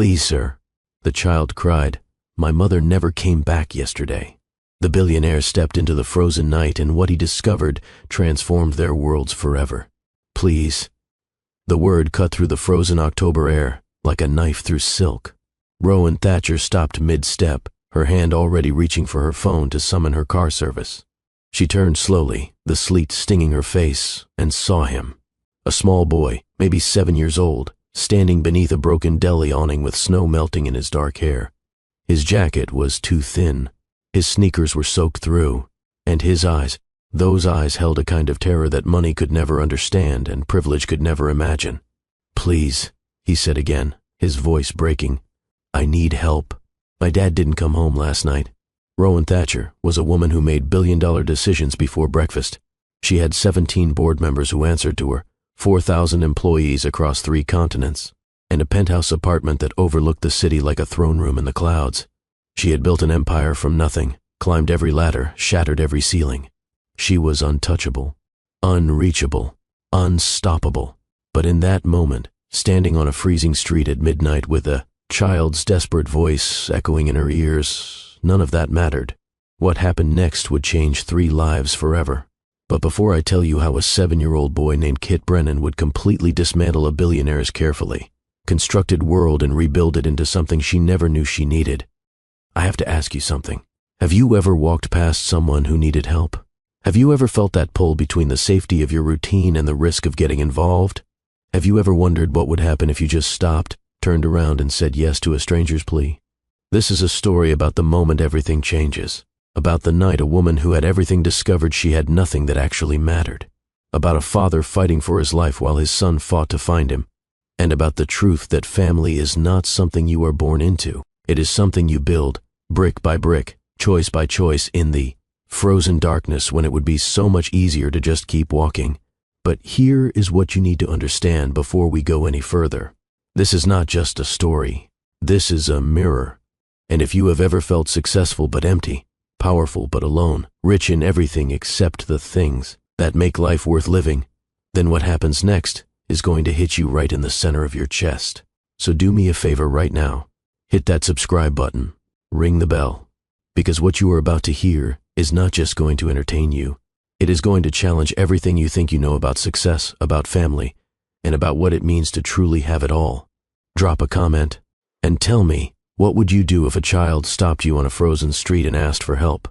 "Please, sir," the child cried. "My mother never came back yesterday." The billionaire stepped into the frozen night, and what he discovered transformed their worlds forever. "Please." The word cut through the frozen October air like a knife through silk. Rowan Thatcher stopped mid-step, her hand already reaching for her phone to summon her car service. She turned slowly, the sleet stinging her face, and saw him. A small boy, maybe 7 years old, standing beneath a broken deli awning with snow melting in his dark hair. His jacket was too thin. His sneakers were soaked through, and his eyes, those eyes held a kind of terror that money could never understand and privilege could never imagine. "Please," he said again, his voice breaking. "I need help. My dad didn't come home last night." Rowan Thatcher was a woman who made billion-dollar decisions before breakfast. She had 17 board members who answered to her, 4,000 employees across 3 continents, and a penthouse apartment that overlooked the city like a throne room in the clouds. She had built an empire from nothing, climbed every ladder, shattered every ceiling. She was untouchable, unreachable, unstoppable. But in that moment, standing on a freezing street at midnight with a child's desperate voice echoing in her ears, none of that mattered. What happened next would change 3 lives forever. But before I tell you how a 7-year-old boy named Kit Brennan would completely dismantle a billionaire's carefully constructed world and rebuild it into something she never knew she needed, I have to ask you something. Have you ever walked past someone who needed help? Have you ever felt that pull between the safety of your routine and the risk of getting involved? Have you ever wondered what would happen if you just stopped, turned around, and said yes to a stranger's plea? This is a story about the moment everything changes, about the night a woman who had everything discovered she had nothing that actually mattered, about a father fighting for his life while his son fought to find him, and about the truth that family is not something you are born into. It is something you build, brick by brick, choice by choice, in the frozen darkness when it would be so much easier to just keep walking. But here is what you need to understand before we go any further. This is not just a story. This is a mirror. And if you have ever felt successful but empty, powerful but alone, rich in everything except the things that make life worth living, then what happens next is going to hit you right in the center of your chest. So do me a favor right now. Hit that subscribe button. Ring the bell. Because what you are about to hear is not just going to entertain you. It is going to challenge everything you think you know about success, about family, and about what it means to truly have it all. Drop a comment and tell me, what would you do if a child stopped you on a frozen street and asked for help?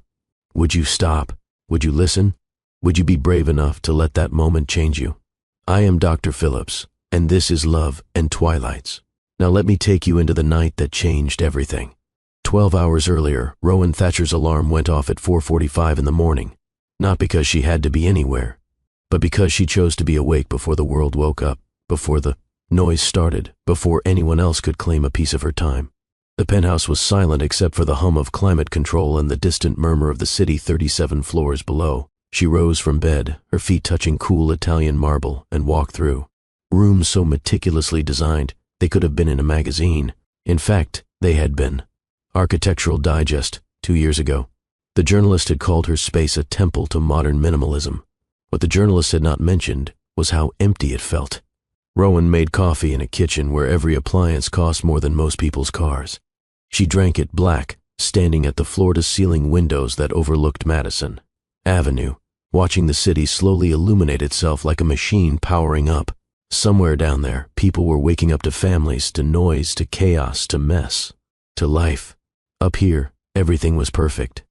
Would you stop? Would you listen? Would you be brave enough to let that moment change you? I am Dr. Phillips, and this is Love and Twilights. Now let me take you into the night that changed everything. 12 hours earlier, Rowan Thatcher's alarm went off at 4:45 in the morning, not because she had to be anywhere, but because she chose to be awake before the world woke up, before the noise started, before anyone else could claim a piece of her time. The penthouse was silent except for the hum of climate control and the distant murmur of the city 37 floors below. She rose from bed, her feet touching cool Italian marble, and walked through rooms so meticulously designed they could have been in a magazine. In fact, they had been. Architectural Digest, 2 years ago. The journalist had called her space a temple to modern minimalism. What the journalist had not mentioned was how empty it felt. Rowan made coffee in a kitchen where every appliance cost more than most people's cars. She drank it black, standing at the floor-to-ceiling windows that overlooked Madison Avenue, watching the city slowly illuminate itself like a machine powering up. Somewhere down there, people were waking up to families, to noise, to chaos, to mess, to life. Up here, everything was perfect,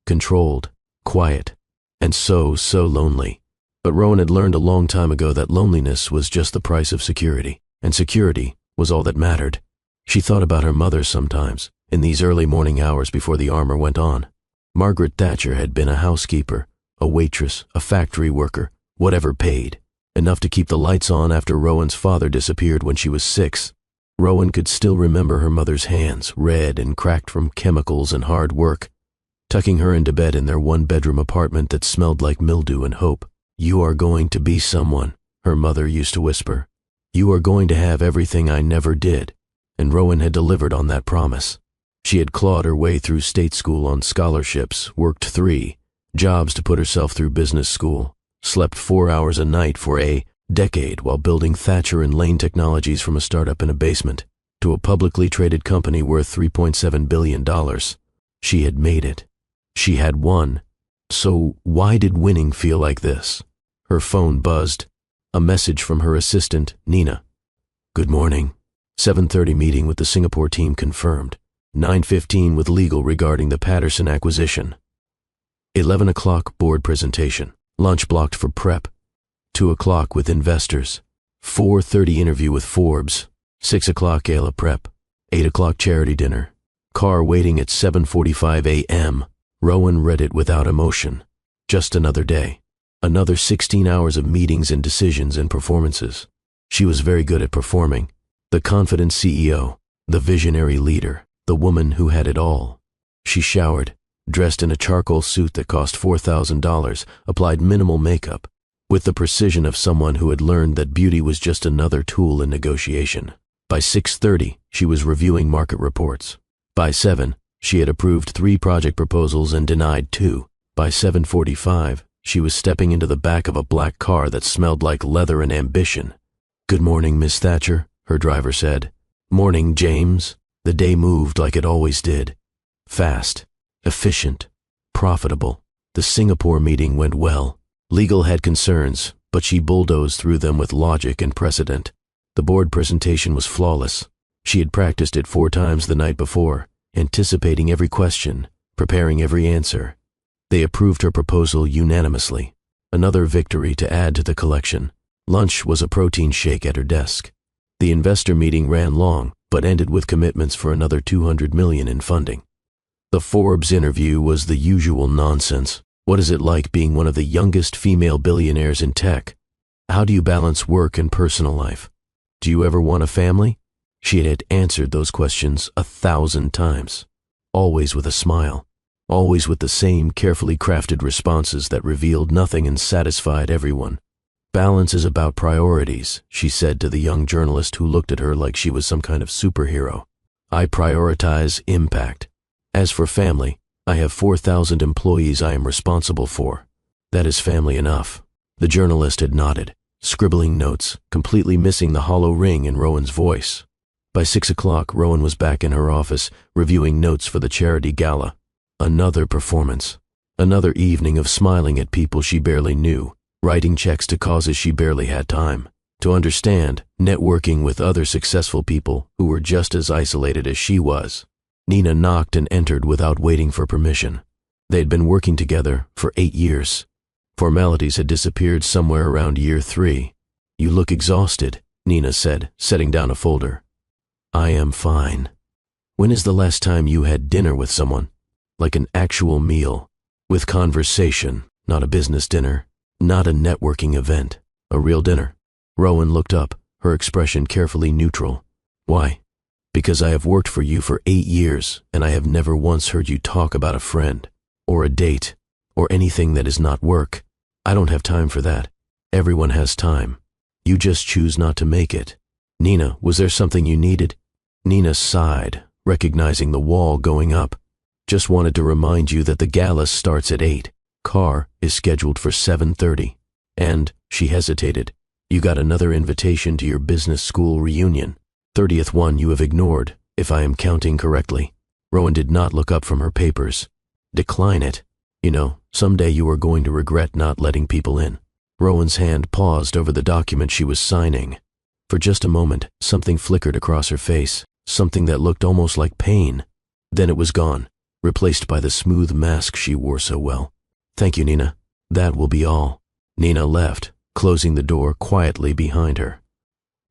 controlled, quiet, and so lonely. But Rowan had learned a long time ago that loneliness was just the price of security, and security was all that mattered. She thought about her mother sometimes, in these early morning hours before the armor went on. Margaret Thatcher had been a housekeeper, a waitress, a factory worker, whatever paid. Enough to keep the lights on after Rowan's father disappeared when she was 6. Rowan could still remember her mother's hands, red and cracked from chemicals and hard work, tucking her into bed in their 1-bedroom apartment that smelled like mildew and hope. "You are going to be someone," her mother used to whisper. "You are going to have everything I never did." And Rowan had delivered on that promise. She had clawed her way through state school on scholarships, worked 3 jobs to put herself through business school, slept 4 hours a night for a decade while building Thatcher and Lane Technologies from a startup in a basement. to a publicly traded company worth $3.7 billion. She had made it. She had won. So why did winning feel like this? Her phone buzzed. A message from her assistant, Nina. Good morning. 7:30 meeting with the Singapore team confirmed. 9:15 with legal regarding the Patterson acquisition. 11 o'clock board presentation. Lunch blocked for prep. 2 o'clock with investors. 4:30 interview with Forbes. 6 o'clock gala prep. 8 o'clock charity dinner. Car waiting at 7:45 a.m. Rowan read it without emotion. Just another day. Another 16 hours of meetings and decisions and performances. She was very good at performing. The confident CEO, the visionary leader, the woman who had it all. She showered, dressed in a charcoal suit that cost $4,000, applied minimal makeup, with the precision of someone who had learned that beauty was just another tool in negotiation. By 6:30, she was reviewing market reports. By 7, she had approved 3 project proposals and denied 2. By 7:45, she was stepping into the back of a black car that smelled like leather and ambition. Good morning, Miss Thatcher, her driver said. Morning, James. The day moved like it always did. Fast, efficient, profitable. The Singapore meeting went well. Legal had concerns, but she bulldozed through them with logic and precedent. The board presentation was flawless. She had practiced it 4 times the night before, anticipating every question, preparing every answer. They approved her proposal unanimously. Another victory to add to the collection. Lunch was a protein shake at her desk. The investor meeting ran long, but ended with commitments for another $200 million in funding. The Forbes interview was the usual nonsense. What is it like being one of the youngest female billionaires in tech? How do you balance work and personal life? Do you ever want a family? She had answered those questions 1,000 times, always with a smile, always with the same carefully crafted responses that revealed nothing and satisfied everyone. Balance is about priorities, she said to the young journalist who looked at her like she was some kind of superhero. I prioritize impact. As for family, I have 4,000 employees I am responsible for. That is family enough. The journalist had nodded, scribbling notes, completely missing the hollow ring in Rowan's voice. By 6 o'clock, Rowan was back in her office, reviewing notes for the charity gala. Another performance. Another evening of smiling at people she barely knew, writing checks to causes she barely had time to understand, networking with other successful people who were just as isolated as she was. Nina knocked and entered without waiting for permission. They had been working together for 8 years. Formalities had disappeared somewhere around year 3. You look exhausted, Nina said, setting down a folder. I am fine. When is the last time you had dinner with someone? Like an actual meal, with conversation, not a business dinner, not a networking event, a real dinner. Rowan looked up, her expression carefully neutral. Why? Because I have worked for you for 8 years, and I have never once heard you talk about a friend, or a date, or anything that is not work. I don't have time for that. Everyone has time. You just choose not to make it. Nina, was there something you needed? Nina sighed, recognizing the wall going up. Just wanted to remind you that the gala starts at 8. Car is scheduled for 7:30. And, she hesitated, you got another invitation to your business school reunion. 30th one you have ignored, if I am counting correctly. Rowan did not look up from her papers. Decline it. You know, someday you are going to regret not letting people in. Rowan's hand paused over the document she was signing. For just a moment, something flickered across her face, something that looked almost like pain. Then it was gone, replaced by the smooth mask she wore so well. Thank you, Nina. That will be all. Nina left, closing the door quietly behind her.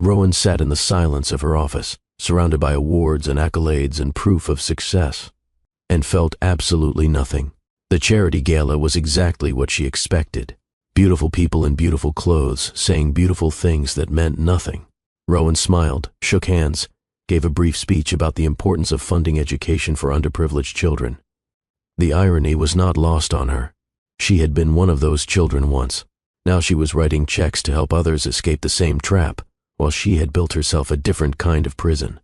Rowan sat in the silence of her office, surrounded by awards and accolades and proof of success, and felt absolutely nothing. The charity gala was exactly what she expected. Beautiful people in beautiful clothes saying beautiful things that meant nothing. Rowan smiled, shook hands, gave a brief speech about the importance of funding education for underprivileged children. The irony was not lost on her. She had been one of those children once. Now she was writing checks to help others escape the same trap, while she had built herself a different kind of prison.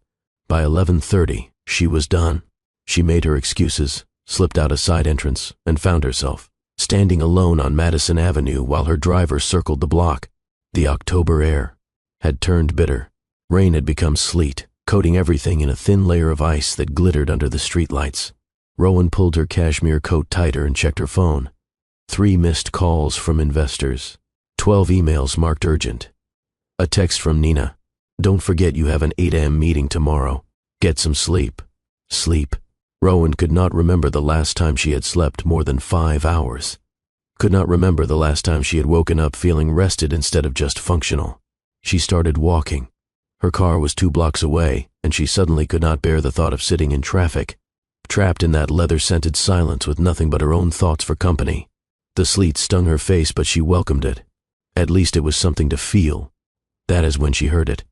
By 11:30, she was done. She made her excuses, slipped out a side entrance, and found herself standing alone on Madison Avenue while her driver circled the block. The October air had turned bitter. Rain had become sleet, coating everything in a thin layer of ice that glittered under the streetlights. Rowan pulled her cashmere coat tighter and checked her phone. 3 missed calls from investors. 12 emails marked urgent. A text from Nina. Don't forget you have an 8 a.m. meeting tomorrow. Get some sleep. Sleep. Rowan could not remember the last time she had slept more than 5 hours. Could not remember the last time she had woken up feeling rested instead of just functional. She started walking. Her car was 2 blocks away, and she suddenly could not bear the thought of sitting in traffic, trapped in that leather-scented silence with nothing but her own thoughts for company. The sleet stung her face, but she welcomed it. At least it was something to feel. That is when she heard it.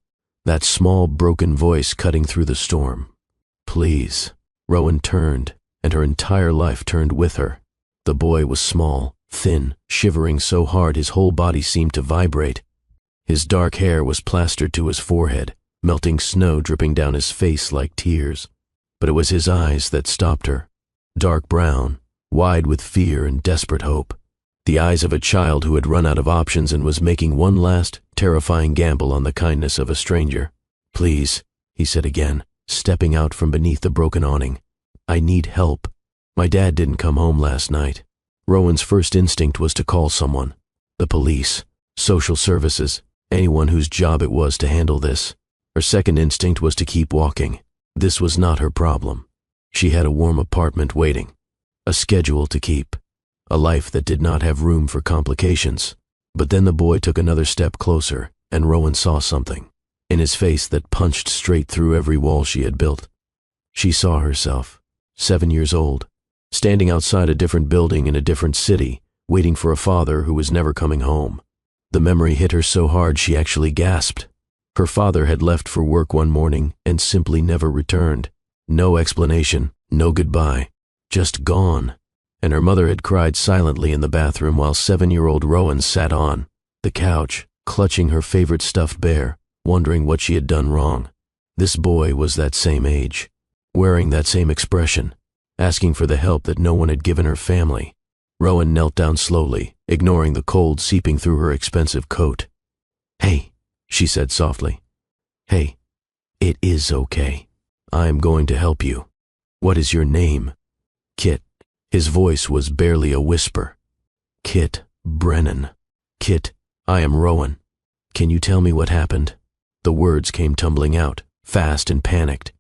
That small, broken voice cutting through the storm. Please. Rowan turned, and her entire life turned with her. The boy was small, thin, shivering so hard his whole body seemed to vibrate. His dark hair was plastered to his forehead, melting snow dripping down his face like tears. But it was his eyes that stopped her. Dark brown, wide with fear and desperate hope. The eyes of a child who had run out of options and was making one last, terrifying gamble on the kindness of a stranger. Please, he said again, stepping out from beneath the broken awning. I need help. My dad didn't come home last night. Rowan's first instinct was to call someone. The police, social services, anyone whose job it was to handle this. Her second instinct was to keep walking. This was not her problem. She had a warm apartment waiting, a schedule to keep, a life that did not have room for complications. But then the boy took another step closer, and Rowan saw something in his face that punched straight through every wall she had built. She saw herself, 7 years old, standing outside a different building in a different city, waiting for a father who was never coming home. The memory hit her so hard she actually gasped. Her father had left for work one morning and simply never returned. No explanation, no goodbye, just gone. And her mother had cried silently in the bathroom while 7-year-old Rowan sat on the couch, clutching her favorite stuffed bear, wondering what she had done wrong. This boy was that same age, wearing that same expression, asking for the help that no one had given her family. Rowan knelt down slowly, ignoring the cold seeping through her expensive coat. Hey, she said softly. Hey, it is okay. I am going to help you. What is your name? Kit. His voice was barely a whisper. Kit Brennan. Kit, I am Rowan. Can you tell me what happened? The words came tumbling out, fast and panicked.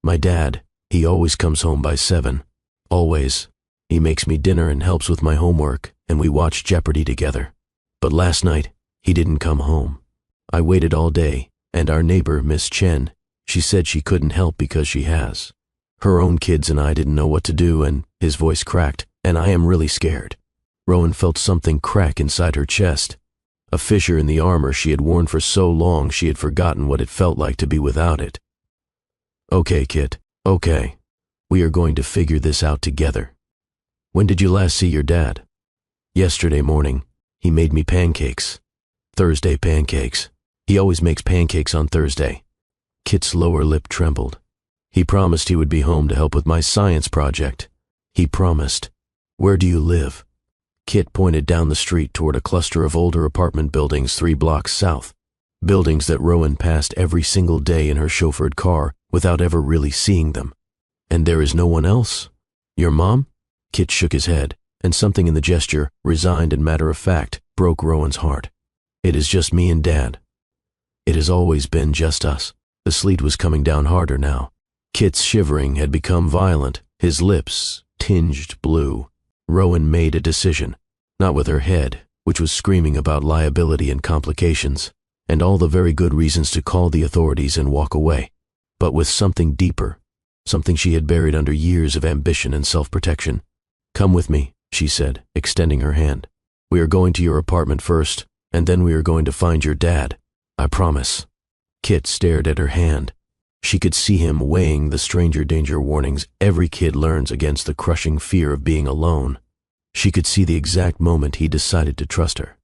My dad, he always comes home by 7. Always. He makes me dinner and helps with my homework, and we watch Jeopardy together. But last night, he didn't come home. I waited all day, and our neighbor, Miss Chen, she said she couldn't help because she has. Her own kids and I didn't know what to do, and his voice cracked, and I am really scared. Rowan felt something crack inside her chest. A fissure in the armor she had worn for so long she had forgotten what it felt like to be without it. Okay, Kit, okay. We are going to figure this out together. When did you last see your dad? Yesterday morning. He made me pancakes. Thursday pancakes. He always makes pancakes on Thursday. Kit's lower lip trembled. He promised he would be home to help with my science project. He promised. Where do you live? Kit pointed down the street toward a cluster of older apartment buildings 3 blocks south. Buildings that Rowan passed every single day in her chauffeured car without ever really seeing them. And there is no one else? Your mom? Kit shook his head, and something in the gesture, resigned and matter-of-fact, broke Rowan's heart. It is just me and Dad. It has always been just us. The sleet was coming down harder now. Kit's shivering had become violent, his lips tinged blue. Rowan made a decision, not with her head, which was screaming about liability and complications, and all the very good reasons to call the authorities and walk away, but with something deeper, something she had buried under years of ambition and self-protection. Come with me, she said, extending her hand. We are going to your apartment first, and then we are going to find your dad. I promise. Kit stared at her hand. She could see him weighing the stranger danger warnings every kid learns against the crushing fear of being alone. She could see the exact moment he decided to trust her.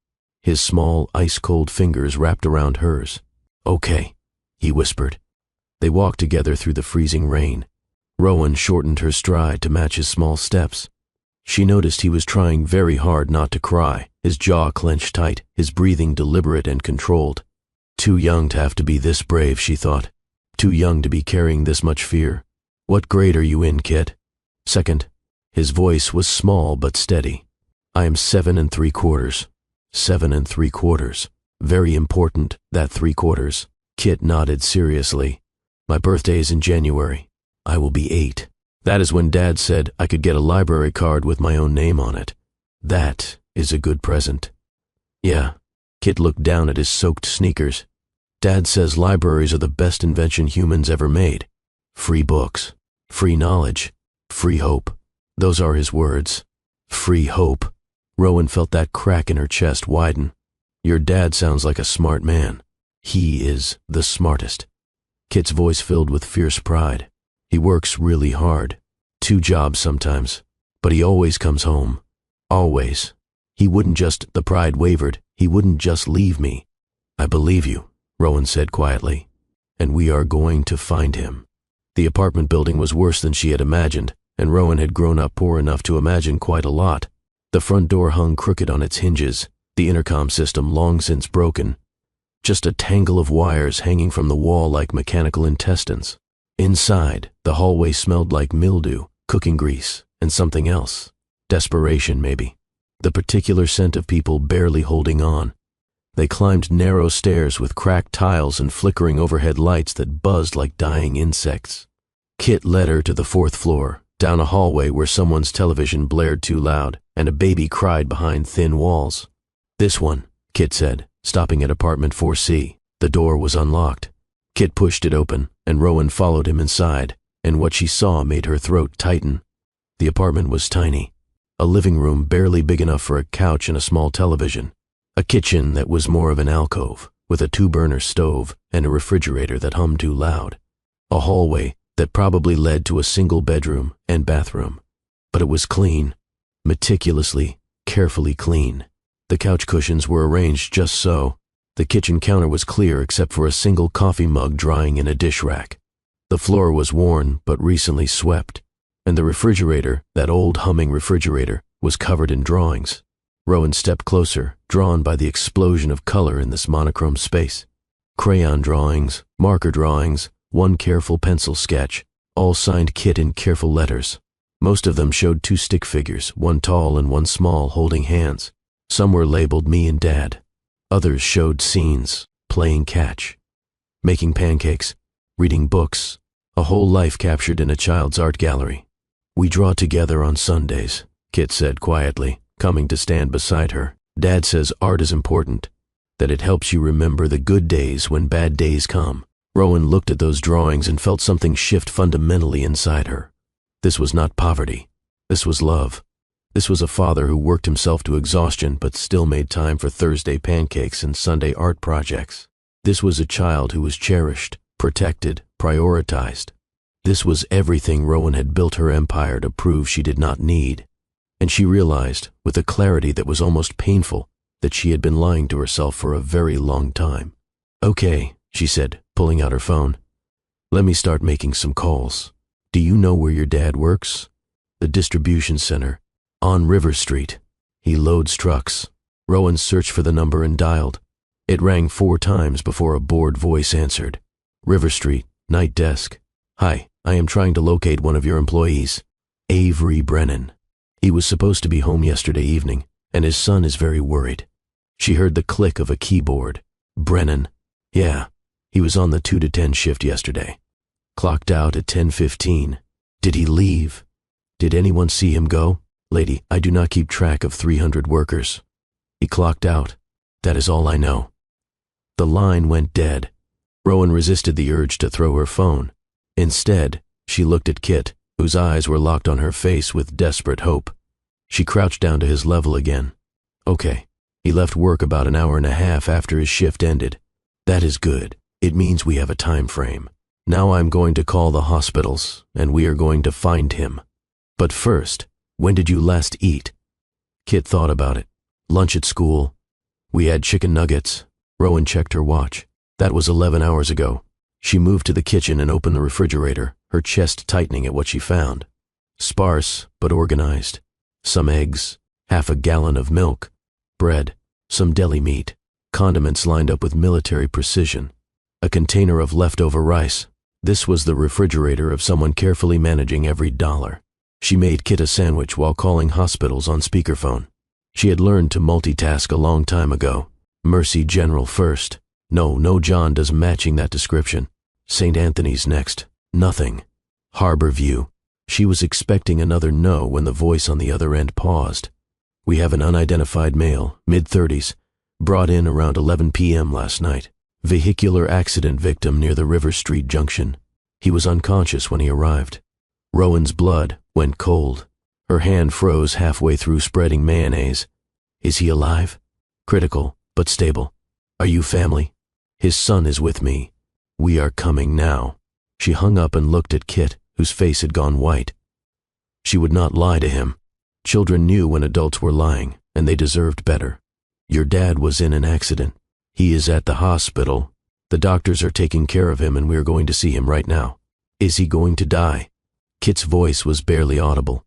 His small, ice-cold fingers wrapped around hers. Okay, he whispered. They walked together through the freezing rain. Rowan shortened her stride to match his small steps. She noticed he was trying very hard not to cry, his jaw clenched tight, his breathing deliberate and controlled. Too young to have to be this brave, she thought. Too young to be carrying this much fear. What grade are you in, Kit? Second. His voice was small but steady. I am 7 3/4. 7 3/4. Very important, that 3/4. Kit nodded seriously. My birthday is in January. I will be 8. That is when Dad said I could get a library card with my own name on it. That is a good present. Yeah. Kit looked down at his soaked sneakers. Dad says libraries are the best invention humans ever made. Free books, free knowledge, free hope. Those are his words. Free hope. Rowan felt that crack in her chest widen. Your dad sounds like a smart man. He is the smartest. Kit's voice filled with fierce pride. He works really hard. 2 jobs sometimes. But he always comes home. Always. He wouldn't just, the pride wavered, he wouldn't just leave me. I believe you, Rowan said quietly. And we are going to find him. The apartment building was worse than she had imagined, and Rowan had grown up poor enough to imagine quite a lot. The front door hung crooked on its hinges, the intercom system long since broken. Just a tangle of wires hanging from the wall like mechanical intestines. Inside, the hallway smelled like mildew, cooking grease, and something else. Desperation, maybe. The particular scent of people barely holding on. They climbed narrow stairs with cracked tiles and flickering overhead lights that buzzed like dying insects. Kit led her to the 4th floor, down a hallway where someone's television blared too loud and a baby cried behind thin walls. This one, Kit said, stopping at apartment 4C. The door was unlocked. Kit pushed it open, and Rowan followed him inside, and what she saw made her throat tighten. The apartment was tiny. A living room barely big enough for a couch and a small television. A kitchen that was more of an alcove, with a 2-burner stove and a refrigerator that hummed too loud. A hallway that probably led to a single bedroom and bathroom. But it was clean. Meticulously, carefully clean. The couch cushions were arranged just so. The kitchen counter was clear except for a single coffee mug drying in a dish rack. The floor was worn but recently swept, and the refrigerator, that old humming refrigerator, was covered in drawings. Rowan stepped closer, drawn by the explosion of color in this monochrome space. Crayon drawings, marker drawings, one careful pencil sketch, all signed Kit in careful letters. Most of them showed 2 stick figures, one tall and one small, holding hands. Some were labeled me and Dad. Others showed scenes, playing catch, making pancakes, reading books, a whole life captured in a child's art gallery. We draw together on Sundays, Kit said quietly, coming to stand beside her. Dad says art is important, that it helps you remember the good days when bad days come. Rowan looked at those drawings and felt something shift fundamentally inside her. This was not poverty. This was love. This was a father who worked himself to exhaustion but still made time for Thursday pancakes and Sunday art projects. This was a child who was cherished, protected, prioritized. This was everything Rowan had built her empire to prove she did not need. And she realized, with a clarity that was almost painful, that she had been lying to herself for a very long time. Okay, she said, pulling out her phone. Let me start making some calls. Do you know where your dad works? The distribution center. On River Street. He loads trucks. Rowan searched for the number and dialed. It rang 4 times before a bored voice answered. River Street, night desk. Hi, I am trying to locate one of your employees. Avery Brennan. He was supposed to be home yesterday evening, and his son is very worried. She heard the click of a keyboard. Brennan. Yeah, he was on the 2 to 10 shift yesterday. Clocked out at 10:15. Did he leave? Did anyone see him go? Lady, I do not keep track of 300 workers. He clocked out. That is all I know. The line went dead. Rowan resisted the urge to throw her phone. Instead, she looked at Kit, whose eyes were locked on her face with desperate hope. She crouched down to his level again. Okay, he left work about an hour and a half after his shift ended. That is good. It means we have a time frame. Now I'm going to call the hospitals, and we are going to find him. But first, when did you last eat? Kit thought about it. Lunch at school. We had chicken nuggets. Rowan checked her watch. That was 11 hours ago. She moved to the kitchen and opened the refrigerator, her chest tightening at what she found. Sparse, but organized. Some eggs, half a gallon of milk, bread, some deli meat, condiments lined up with military precision, a container of leftover rice, This was the refrigerator of someone carefully managing every dollar. She made Kit a sandwich while calling hospitals on speakerphone. She had learned to multitask a long time ago. Mercy General first. No John does matching that description. St. Anthony's next. Nothing. Harbor View. She was expecting another no when the voice on the other end paused. We have an unidentified male, mid-30s, brought in around 11 p.m. last night. Vehicular accident victim near the River Street Junction. He was unconscious when he arrived. Rowan's blood went cold. Her hand froze halfway through spreading mayonnaise. Is he alive? Critical, but stable. Are you family? His son is with me. We are coming now. She hung up and looked at Kit, whose face had gone white. She would not lie to him. Children knew when adults were lying, and they deserved better. Your dad was in an accident. He is at the hospital. The doctors are taking care of him and we are going to see him right now. Is he going to die? Kit's voice was barely audible.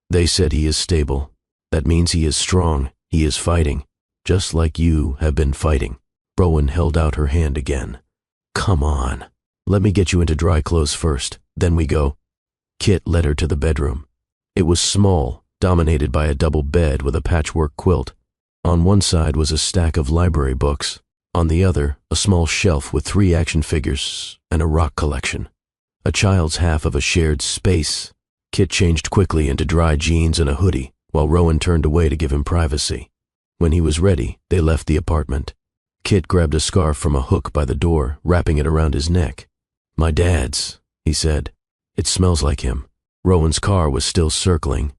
They said he is stable. That means he is strong. He is fighting. Just like you have been fighting. Rowan held out her hand again. Come on. Let me get you into dry clothes first. Then we go. Kit led her to the bedroom. It was small, dominated by a double bed with a patchwork quilt. On one side was a stack of library books. On the other, a small shelf with 3 action figures and a rock collection. A child's half of a shared space. Kit changed quickly into dry jeans and a hoodie, while Rowan turned away to give him privacy. When he was ready, they left the apartment. Kit grabbed a scarf from a hook by the door, wrapping it around his neck. My dad's, he said. It smells like him. Rowan's car was still circling.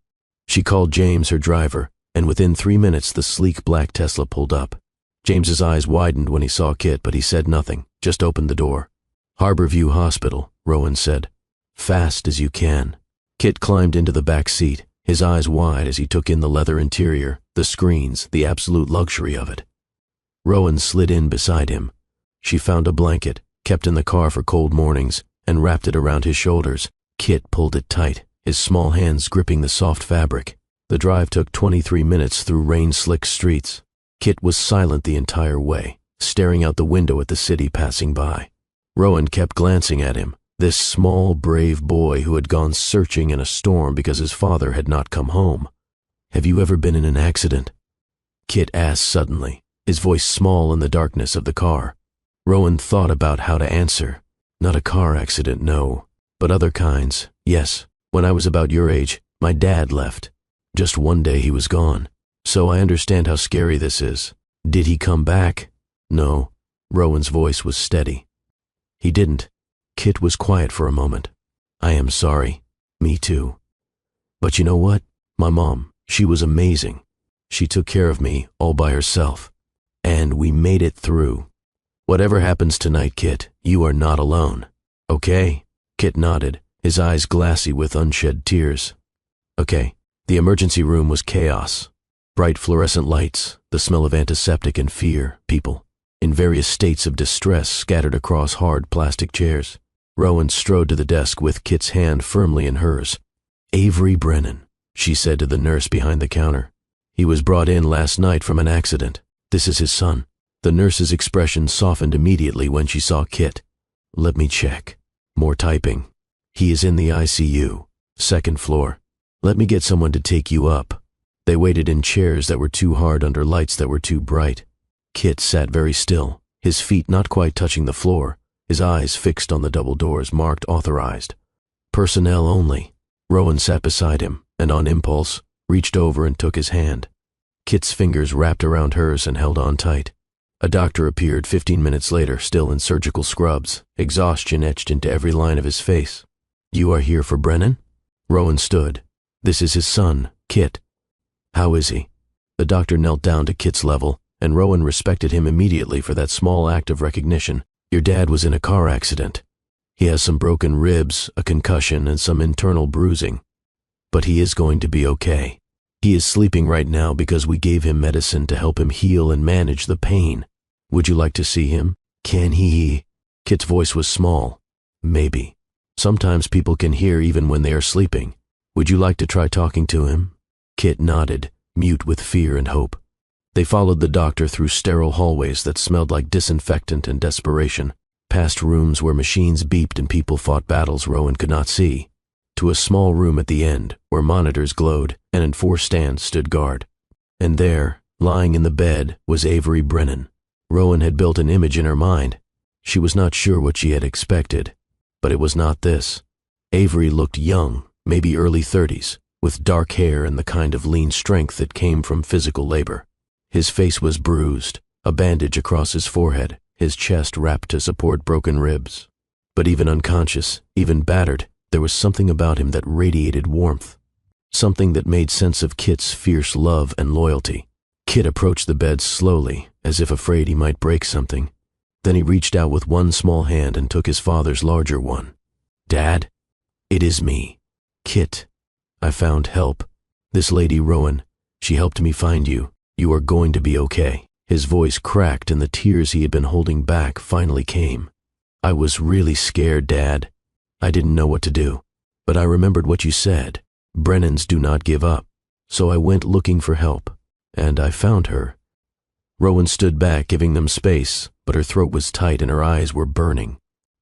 She called James, her driver, and within 3 minutes the sleek black Tesla pulled up. James's eyes widened when he saw Kit, but he said nothing, just opened the door. Harbor View Hospital, Rowan said. Fast as you can. Kit climbed into the back seat, his eyes wide as he took in the leather interior, the screens, the absolute luxury of it. Rowan slid in beside him. She found a blanket, kept in the car for cold mornings, and wrapped it around his shoulders. Kit pulled it tight, his small hands gripping the soft fabric. The drive took 23 minutes through rain-slick streets. Kit was silent the entire way, staring out the window at the city passing by. Rowan kept glancing at him, this small, brave boy who had gone searching in a storm because his father had not come home. Have you ever been in an accident? Kit asked suddenly, his voice small in the darkness of the car. Rowan thought about how to answer. Not a car accident, no, but other kinds, yes. When I was about your age, my dad left. Just one day he was gone. So I understand how scary this is. Did he come back? No. Rowan's voice was steady. He didn't. Kit was quiet for a moment. I am sorry. Me too. But you know what? My mom, she was amazing. She took care of me all by herself. And we made it through. Whatever happens tonight, Kit, you are not alone. Okay? Kit nodded, his eyes glassy with unshed tears. Okay. The emergency room was chaos. Bright fluorescent lights, the smell of antiseptic and fear, people, in various states of distress scattered across hard plastic chairs. Rowan strode to the desk with Kit's hand firmly in hers. Avery Brennan, she said to the nurse behind the counter. He was brought in last night from an accident. This is his son. The nurse's expression softened immediately when she saw Kit. Let me check. More typing. He is in the ICU, 2nd floor. Let me get someone to take you up. They waited in chairs that were too hard under lights that were too bright. Kit sat very still, his feet not quite touching the floor, his eyes fixed on the double doors marked authorized. Personnel only. Rowan sat beside him, and on impulse, reached over and took his hand. Kit's fingers wrapped around hers and held on tight. A doctor appeared 15 minutes later, still in surgical scrubs, exhaustion etched into every line of his face. You are here for Brennan? Rowan stood. This is his son, Kit. How is he? The doctor knelt down to Kit's level, and Rowan respected him immediately for that small act of recognition. Your dad was in a car accident. He has some broken ribs, a concussion, and some internal bruising. But he is going to be okay. He is sleeping right now because we gave him medicine to help him heal and manage the pain. Would you like to see him? Can he? Kit's voice was small. Maybe. Sometimes people can hear even when they are sleeping. Would you like to try talking to him? Kit nodded, mute with fear and hope. They followed the doctor through sterile hallways that smelled like disinfectant and desperation. past rooms where machines beeped and people fought battles Rowan could not see, to a small room at the end where monitors glowed and enforced stands stood guard. And there, lying in the bed, was Avery Brennan. Rowan had built an image in her mind. She was not sure what she had expected, but it was not this. Avery looked young, maybe early 30s, with dark hair and the kind of lean strength that came from physical labor. His face was bruised, a bandage across his forehead, his chest wrapped to support broken ribs. But even unconscious, even battered, there was something about him that radiated warmth. Something that made sense of Kit's fierce love and loyalty. Kit approached the bed slowly, as if afraid he might break something. Then he reached out with one small hand and took his father's larger one. "Dad? It is me. Kit. I found help. This lady Rowan, she helped me find you. You are going to be okay." His voice cracked and the tears he had been holding back finally came. "I was really scared, Dad. I didn't know what to do. But I remembered what you said. Brennans do not give up. So I went looking for help. And I found her." Rowan stood back, giving them space, but her throat was tight and her eyes were burning.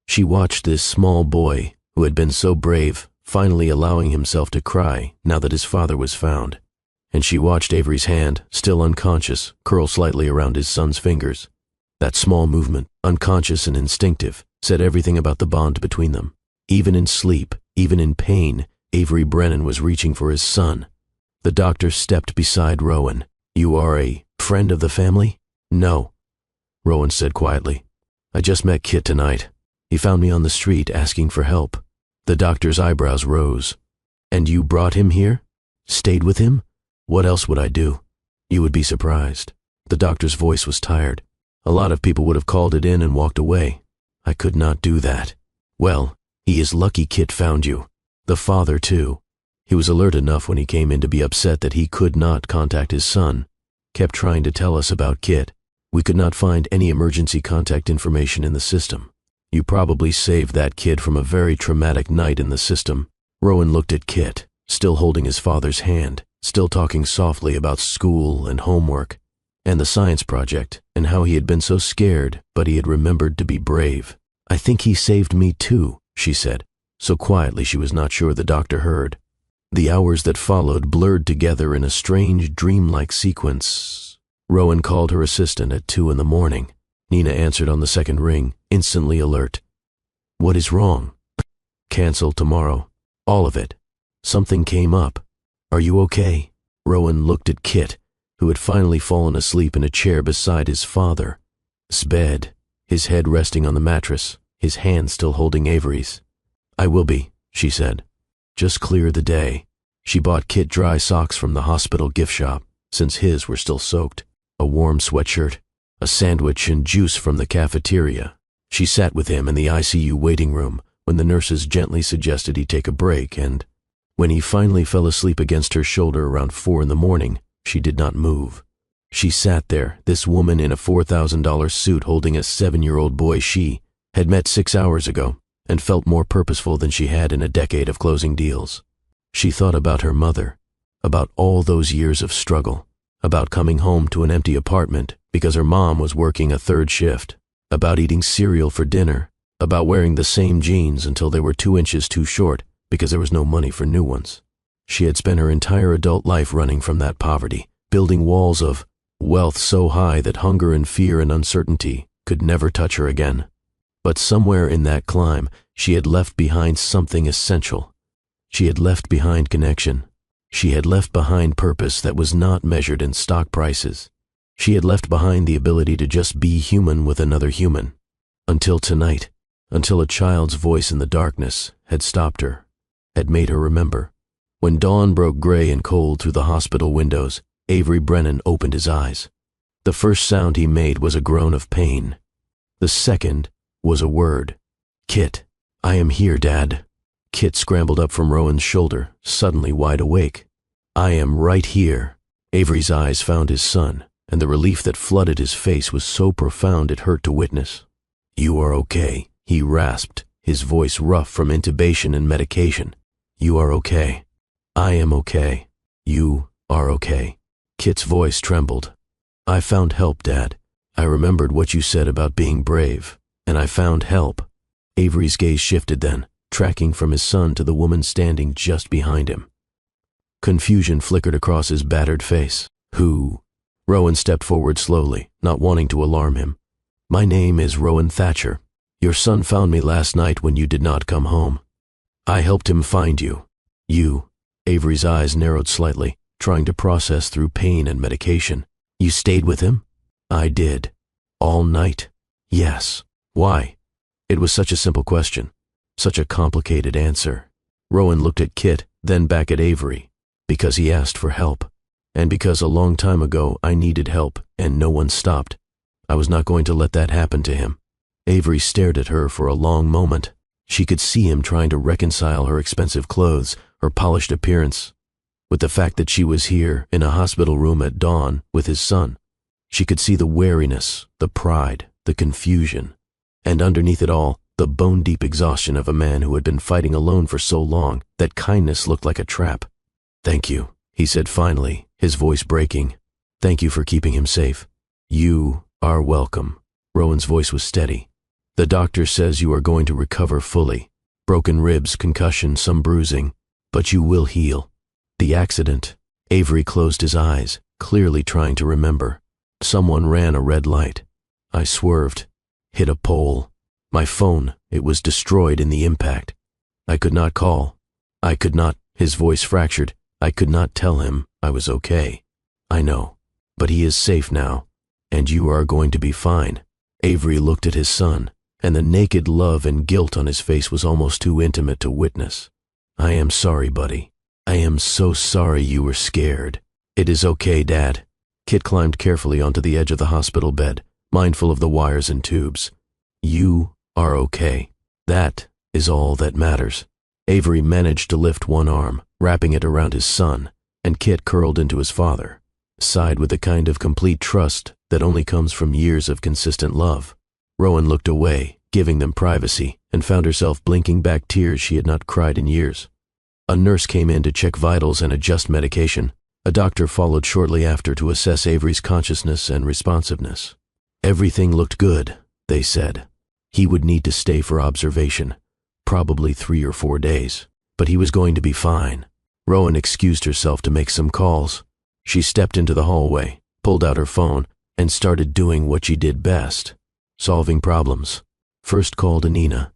She watched this small boy, who had been so brave, finally allowing himself to cry now that his father was found. And she watched Avery's hand, still unconscious, curl slightly around his son's fingers. That small movement, unconscious and instinctive, said everything about the bond between them. Even in sleep, even in pain, Avery Brennan was reaching for his son. The doctor stepped beside Rowan. "You are a friend of the family?" "No," Rowan said quietly. "I just met Kit tonight. He found me on the street asking for help." The doctor's eyebrows rose. "And you brought him here? Stayed with him? What else would I do? You would be surprised." The doctor's voice was tired. "A lot of people would have called it in and walked away. I could not do that. Well, he is lucky Kit found you. The father, too. He was alert enough when he came in to be upset that he could not contact his son. Kept trying to tell us about Kit. We could not find any emergency contact information in the system. You probably saved that kid from a very traumatic night in the system." Rowan looked at Kit, still holding his father's hand, still talking softly about school and homework, and the science project, and how he had been so scared, but he had remembered to be brave. "I think he saved me too," she said, so quietly she was not sure the doctor heard. The hours that followed blurred together in a strange, dreamlike sequence. Rowan called her assistant at 2 in the morning. Nina answered on the second ring, instantly alert. "What is wrong?" "Cancel tomorrow. All of it. Something came up. Are you okay?" Rowan looked at Kit, who had finally fallen asleep in a chair beside his father's bed, his head resting on the mattress, his hand still holding Avery's. "I will be," she said. "Just clear the day." She bought Kit dry socks from the hospital gift shop, since his were still soaked, a warm sweatshirt, a sandwich and juice from the cafeteria. She sat with him in the ICU waiting room when the nurses gently suggested he take a break, and when he finally fell asleep against her shoulder around 4 in the morning, she did not move. She sat there, this woman in a $4,000 suit holding a 7-year-old boy she had met 6 hours ago, and felt more purposeful than she had in a decade of closing deals. She thought about her mother, about all those years of struggle, about coming home to an empty apartment because her mom was working a 3rd shift, about eating cereal for dinner, about wearing the same jeans until they were 2 inches too short because there was no money for new ones. She had spent her entire adult life running from that poverty, building walls of wealth so high that hunger and fear and uncertainty could never touch her again. But somewhere in that climb, she had left behind something essential. She had left behind connection. She had left behind purpose that was not measured in stock prices. She had left behind the ability to just be human with another human. Until tonight, until a child's voice in the darkness had stopped her, had made her remember. When dawn broke gray and cold through the hospital windows, Avery Brennan opened his eyes. The first sound he made was a groan of pain. The second was a word. "Kit, I am here, Dad." Kit scrambled up from Rowan's shoulder, suddenly wide awake. "I am right here." Avery's eyes found his son, and the relief that flooded his face was so profound it hurt to witness. "You are okay," he rasped, his voice rough from intubation and medication. "You are okay. I am okay. You are okay." Kit's voice trembled. "I found help, Dad. I remembered what you said about being brave. And I found help. Avery's gaze shifted then, tracking from his son to the woman standing just behind him. Confusion flickered across his battered face. Who? Rowan stepped forward slowly, not wanting to alarm him. My name is Rowan Thatcher. Your son found me last night when you did not come home. I helped him find you. You. Avery's eyes narrowed slightly, trying to process through pain and medication. You stayed with him? I did. All night? Yes. Why? It was such a simple question. Such a complicated answer. Rowan looked at Kit, then back at Avery. Because he asked for help. And because a long time ago I needed help and no one stopped. I was not going to let that happen to him. Avery stared at her for a long moment. She could see him trying to reconcile her expensive clothes, her polished appearance, with the fact that she was here in a hospital room at dawn with his son. She could see the wariness, the pride, the confusion, and underneath it all, the bone-deep exhaustion of a man who had been fighting alone for so long that kindness looked like a trap. Thank you, he said finally, his voice breaking. Thank you for keeping him safe. You are welcome. Rowan's voice was steady. The doctor says you are going to recover fully. Broken ribs, concussion, some bruising, but you will heal. The accident. Avery closed his eyes, clearly trying to remember. Someone ran a red light. I swerved, hit a pole. My phone, it was destroyed in the impact. I could not call. I could not, his voice fractured. I could not tell him I was okay. I know, but he is safe now, and you are going to be fine. Avery looked at his son, and the naked love and guilt on his face was almost too intimate to witness. I am sorry, buddy. I am so sorry you were scared. It is okay, Dad. Kit climbed carefully onto the edge of the hospital bed, mindful of the wires and tubes. You are okay. That is all that matters. Avery managed to lift one arm, wrapping it around his son, and Kit curled into his father, sighed with the kind of complete trust that only comes from years of consistent love. Rowan looked away, giving them privacy, and found herself blinking back tears she had not cried in years. A nurse came in to check vitals and adjust medication. A doctor followed shortly after to assess Avery's consciousness and responsiveness. Everything looked good, they said. He would need to stay for observation, probably 3 or 4 days, but he was going to be fine. Rowan excused herself to make some calls. She stepped into the hallway, pulled out her phone, and started doing what she did best, solving problems. First called Nina.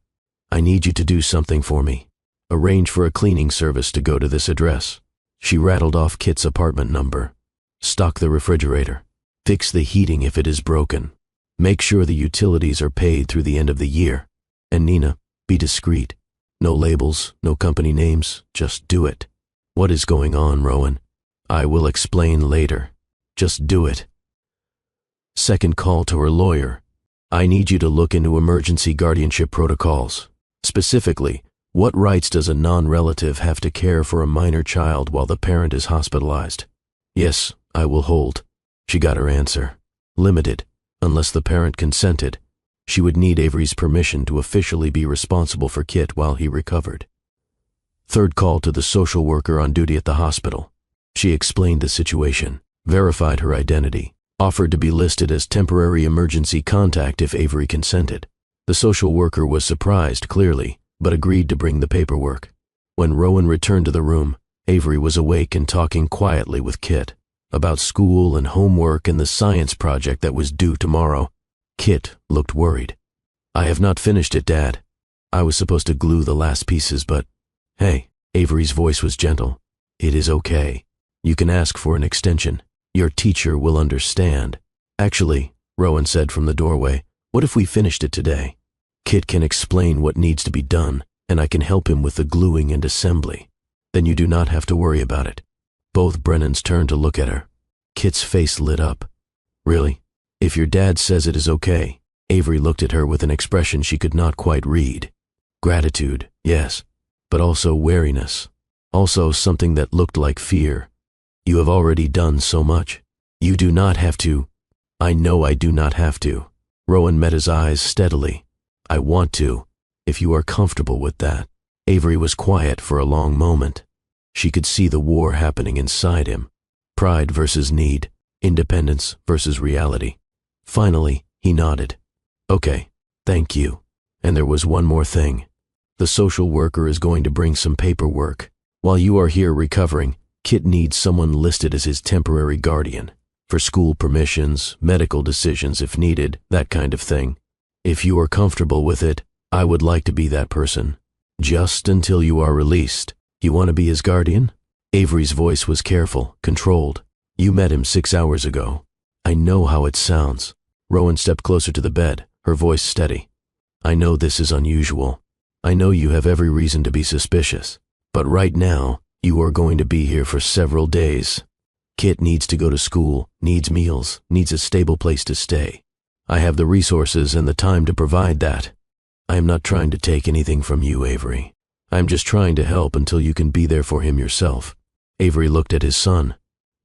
I need you to do something for me. Arrange for a cleaning service to go to this address. She rattled off Kit's apartment number. Stock the refrigerator. Fix the heating if it is broken. Make sure the utilities are paid through the end of the year. And Nina, be discreet. No labels, no company names, just do it. What is going on, Rowan? I will explain later. Just do it. Second call to her lawyer. I need you to look into emergency guardianship protocols. Specifically, what rights does a non-relative have to care for a minor child while the parent is hospitalized? Yes, I will hold. She got her answer. Limited, unless the parent consented. She would need Avery's permission to officially be responsible for Kit while he recovered. Third call to the social worker on duty at the hospital. She explained the situation, verified her identity, offered to be listed as temporary emergency contact if Avery consented. The social worker was surprised, clearly, but agreed to bring the paperwork. When Rowan returned to the room, Avery was awake and talking quietly with Kit about school and homework and the science project that was due tomorrow. Kit looked worried. I have not finished it, Dad. I was supposed to glue the last pieces, but... Hey, Avery's voice was gentle. It is okay. You can ask for an extension. Your teacher will understand. Actually, Rowan said from the doorway, what if we finished it today? Kit can explain what needs to be done, and I can help him with the gluing and assembly. Then you do not have to worry about it. Both Brennans turned to look at her. Kit's face lit up. Really? If your dad says it is okay. Avery looked at her with an expression she could not quite read. Gratitude, yes, but also wariness. Also something that looked like fear. You have already done so much. You do not have to. I know I do not have to. Rowan met his eyes steadily. I want to, if you are comfortable with that. Avery was quiet for a long moment. She could see the war happening inside him. Pride versus need, independence versus reality. Finally, he nodded. Okay, Thank you. And there was one more thing. The social worker is going to bring some paperwork. While you are here recovering, Kit needs someone listed as his temporary guardian. For school permissions, medical decisions if needed, that kind of thing. If you are comfortable with it, I would like to be that person. Just until you are released. You want to be his guardian? Avery's voice was careful, controlled. You met him 6 hours ago. I know how it sounds. Rowan stepped closer to the bed, her voice steady. I know this is unusual. I know you have every reason to be suspicious. But right now, you are going to be here for several days. Kit needs to go to school, needs meals, needs a stable place to stay. I have the resources and the time to provide that. I am not trying to take anything from you, Avery. I am just trying to help until you can be there for him yourself. Avery looked at his son.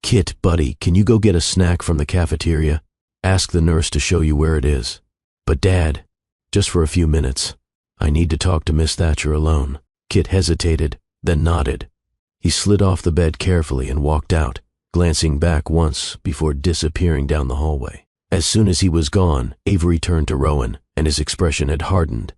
Kit, buddy, can you go get a snack from the cafeteria? Ask the nurse to show you where it is. But Dad, just for a few minutes. I need to talk to Miss Thatcher alone. Kit hesitated, then nodded. He slid off the bed carefully and walked out, glancing back once before disappearing down the hallway. As soon as he was gone, Avery turned to Rowan, and his expression had hardened.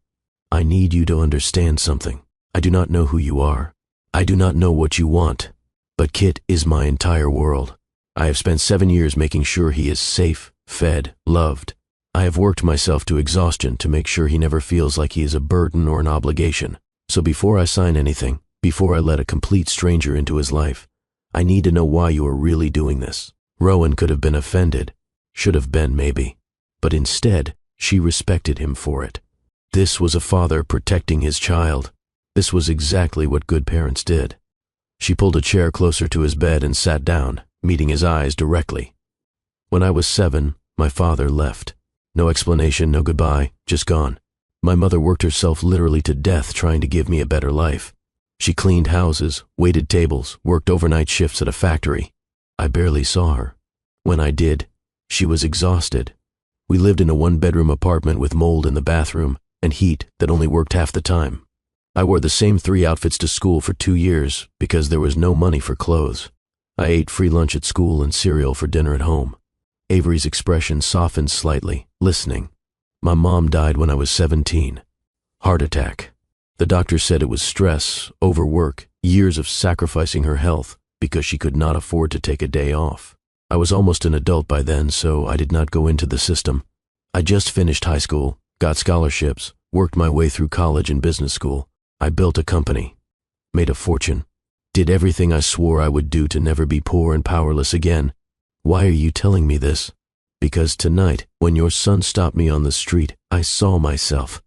I need you to understand something. I do not know who you are. I do not know what you want. But Kit is my entire world. I have spent 7 years making sure he is safe, fed, loved. I have worked myself to exhaustion to make sure he never feels like he is a burden or an obligation. So before I sign anything, before I let a complete stranger into his life, I need to know why you are really doing this. Rowan could have been offended. Should have been, maybe. But instead, she respected him for it. This was a father protecting his child. This was exactly what good parents did. She pulled a chair closer to his bed and sat down, meeting his eyes directly. When I was 7, my father left. No explanation, no goodbye, just gone. My mother worked herself literally to death trying to give me a better life. She cleaned houses, waited tables, worked overnight shifts at a factory. I barely saw her. When I did, she was exhausted. We lived in a 1-bedroom apartment with mold in the bathroom and heat that only worked half the time. I wore the same 3 outfits to school for 2 years because there was no money for clothes. I ate free lunch at school and cereal for dinner at home. Avery's expression softened slightly, listening. My mom died when I was 17. Heart attack. The doctor said it was stress, overwork, years of sacrificing her health because she could not afford to take a day off. I was almost an adult by then, so I did not go into the system. I just finished high school, got scholarships, worked my way through college and business school. I built a company, made a fortune, did everything I swore I would do to never be poor and powerless again. Why are you telling me this? Because tonight, when your son stopped me on the street, I saw myself.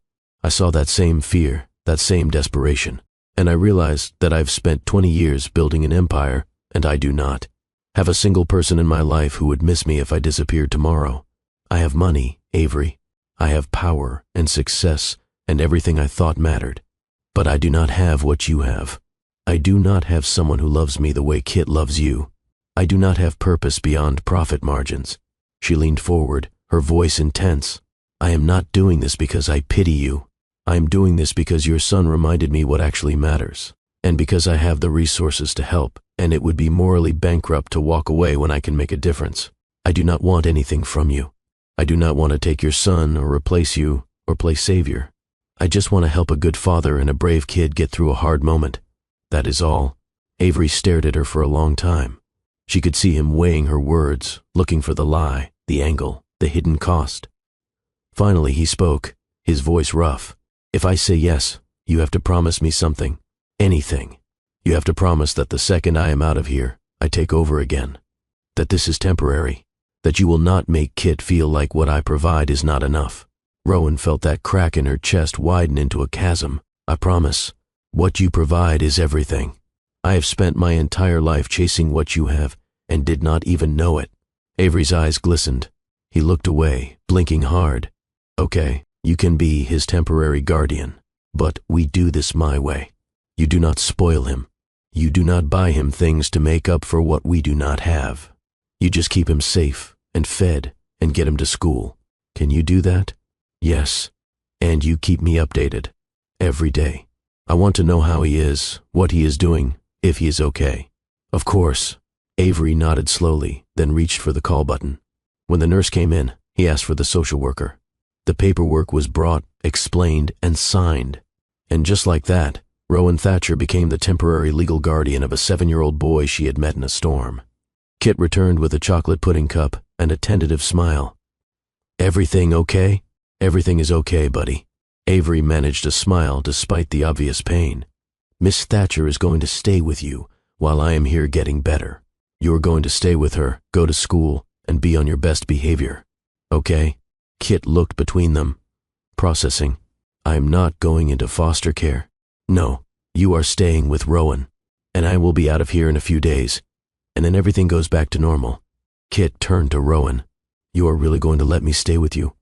I saw that same fear, that same desperation, and I realized that I've spent 20 years building an empire, and I do not have a single person in my life who would miss me if I disappeared tomorrow. I have money, Avery. I have power and success and everything I thought mattered. But I do not have what you have. I do not have someone who loves me the way Kit loves you. I do not have purpose beyond profit margins. She leaned forward, her voice intense. I am not doing this because I pity you. I am doing this because your son reminded me what actually matters, and because I have the resources to help, and it would be morally bankrupt to walk away when I can make a difference. I do not want anything from you. I do not want to take your son or replace you or play savior. I just want to help a good father and a brave kid get through a hard moment. That is all. Avery stared at her for a long time. She could see him weighing her words, looking for the lie, the angle, the hidden cost. Finally he spoke, his voice rough. If I say yes, you have to promise me something. Anything. You have to promise that the second I am out of here, I take over again. That this is temporary. That you will not make Kit feel like what I provide is not enough. Rowan felt that crack in her chest widen into a chasm. I promise. What you provide is everything. I have spent my entire life chasing what you have and did not even know it. Avery's eyes glistened. He looked away, blinking hard. Okay, you can be his temporary guardian, but we do this my way. You do not spoil him. You do not buy him things to make up for what we do not have. You just keep him safe and fed and get him to school. Can you do that? Yes. And you keep me updated. Every day. I want to know how he is, what he is doing, if he is okay. Of course. Avery nodded slowly, then reached for the call button. When the nurse came in, he asked for the social worker. The paperwork was brought, explained, and signed. And just like that, Rowan Thatcher became the temporary legal guardian of a 7-year-old boy she had met in a storm. Kit returned with a chocolate pudding cup and a tentative smile. "Everything okay?" "Everything is okay, buddy." Avery managed to smile despite the obvious pain. "Miss Thatcher is going to stay with you while I am here getting better. You're going to stay with her, go to school, and be on your best behavior. Okay?" Kit looked between them, processing. "I'm not going into foster care. No, you are staying with Rowan, and I will be out of here in a few days, and then everything goes back to normal." Kit turned to Rowan. "You are really going to let me stay with you?"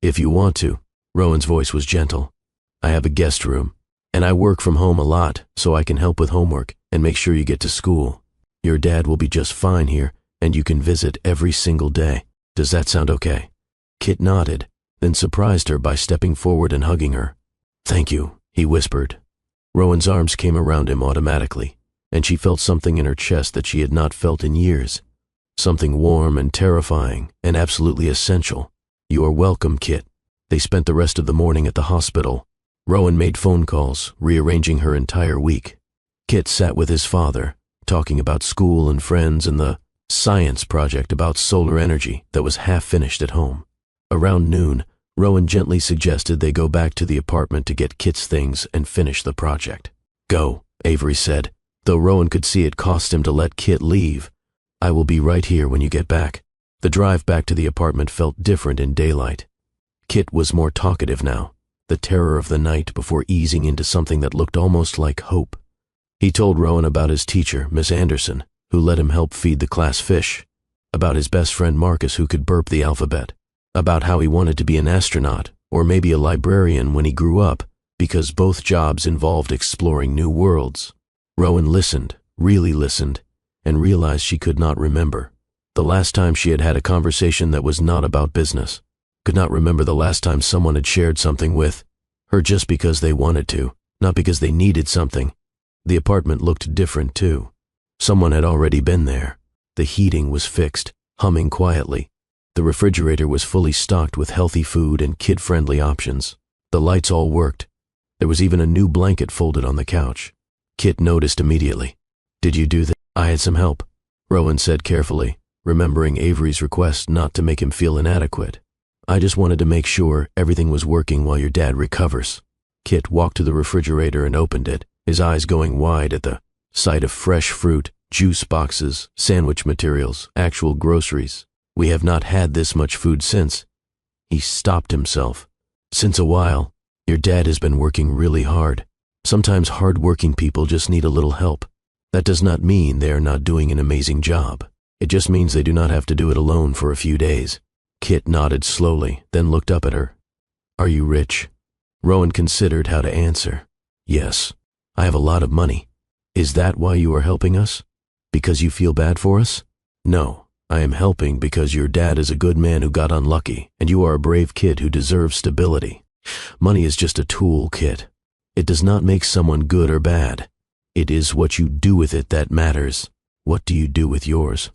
"If you want to." Rowan's voice was gentle. "I have a guest room, and I work from home a lot, so I can help with homework and make sure you get to school. Your dad will be just fine here, and you can visit every single day. Does that sound okay?" Kit nodded, then surprised her by stepping forward and hugging her. "Thank you," he whispered. Rowan's arms came around him automatically, and she felt something in her chest that she had not felt in years. Something warm and terrifying and absolutely essential. "You are welcome, Kit." They spent the rest of the morning at the hospital. Rowan made phone calls, rearranging her entire week. Kit sat with his father, talking about school and friends and the science project about solar energy that was half finished at home. Around noon, Rowan gently suggested they go back to the apartment to get Kit's things and finish the project. "Go," Avery said, though Rowan could see it cost him to let Kit leave. "I will be right here when you get back." The drive back to the apartment felt different in daylight. Kit was more talkative now, the terror of the night before easing into something that looked almost like hope. He told Rowan about his teacher, Miss Anderson, who let him help feed the class fish, about his best friend Marcus who could burp the alphabet, about how he wanted to be an astronaut or maybe a librarian when he grew up, because both jobs involved exploring new worlds. Rowan listened, really listened, and realized she could not remember the last time she had had a conversation that was not about business. Could not remember the last time someone had shared something with her just because they wanted to, not because they needed something. The apartment looked different too. Someone had already been there. The heating was fixed, humming quietly. The refrigerator was fully stocked with healthy food and kid-friendly options. The lights all worked. There was even a new blanket folded on the couch. Kit noticed immediately. "Did you do that?" "I had some help," Rowan said carefully, remembering Avery's request not to make him feel inadequate. "I just wanted to make sure everything was working while your dad recovers." Kit walked to the refrigerator and opened it, his eyes going wide at the sight of fresh fruit, juice boxes, sandwich materials, actual groceries. "We have not had this much food since." He stopped himself. "Since a while. Your dad has been working really hard. Sometimes hard-working people just need a little help. That does not mean they are not doing an amazing job. It just means they do not have to do it alone for a few days." Kit nodded slowly, then looked up at her. "Are you rich?" Rowan considered how to answer. "Yes, I have a lot of money." "Is that why you are helping us? Because you feel bad for us?" "No. I am helping because your dad is a good man who got unlucky, and you are a brave kid who deserves stability. Money is just a tool, Kit. It does not make someone good or bad. It is what you do with it that matters. What do you do with yours?"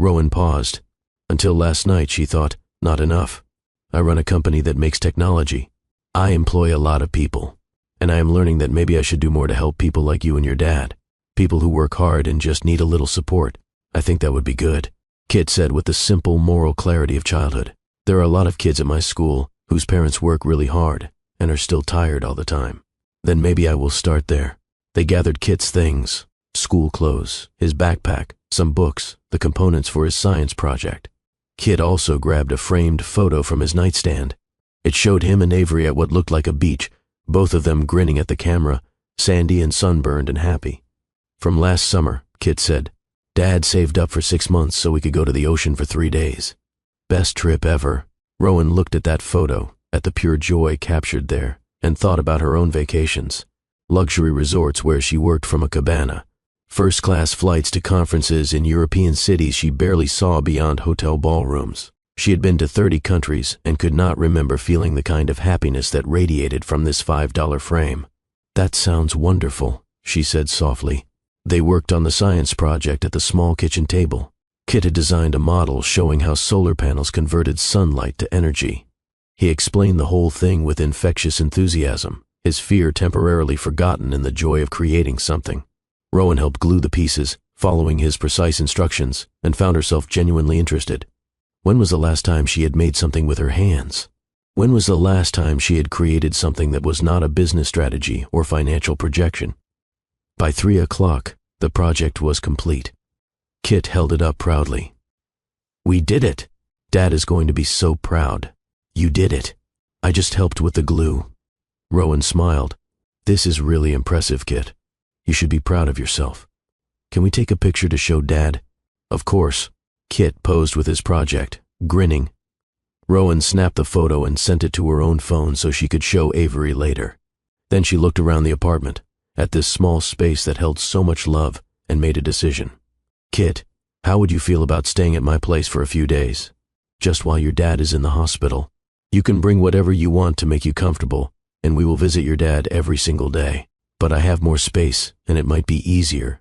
Rowan paused. Until last night, she thought, not enough. "I run a company that makes technology. I employ a lot of people, and I am learning that maybe I should do more to help people like you and your dad. People who work hard and just need a little support. I think that would be good," Kit said with the simple moral clarity of childhood. "There are a lot of kids at my school whose parents work really hard and are still tired all the time. Then maybe I will start there." They gathered Kit's things, school clothes, his backpack, some books, the components for his science project. Kit also grabbed a framed photo from his nightstand. It showed him and Avery at what looked like a beach, both of them grinning at the camera, sandy and sunburned and happy. "From last summer," Kit said. "Dad saved up for 6 months so we could go to the ocean for 3 days. Best trip ever." Rowan looked at that photo, at the pure joy captured there, and thought about her own vacations. Luxury resorts where she worked from a cabana. First-class flights to conferences in European cities she barely saw beyond hotel ballrooms. She had been to 30 countries and could not remember feeling the kind of happiness that radiated from this $5 frame. "That sounds wonderful," she said softly. They worked on the science project at the small kitchen table. Kit had designed a model showing how solar panels converted sunlight to energy. He explained the whole thing with infectious enthusiasm, his fear temporarily forgotten in the joy of creating something. Rowan helped glue the pieces, following his precise instructions, and found herself genuinely interested. When was the last time she had made something with her hands? When was the last time she had created something that was not a business strategy or financial projection? By 3 o'clock, the project was complete. Kit held it up proudly. "We did it! Dad is going to be so proud. You did it. I just helped with the glue." Rowan smiled. "This is really impressive, Kit. You should be proud of yourself. Can we take a picture to show Dad?" "Of course." Kit posed with his project, grinning. Rowan snapped the photo and sent it to her own phone so she could show Avery later. Then she looked around the apartment, at this small space that held so much love, and made a decision. "Kit, how would you feel about staying at my place for a few days? Just while your dad is in the hospital. You can bring whatever you want to make you comfortable, and we will visit your dad every single day. But I have more space, and it might be easier."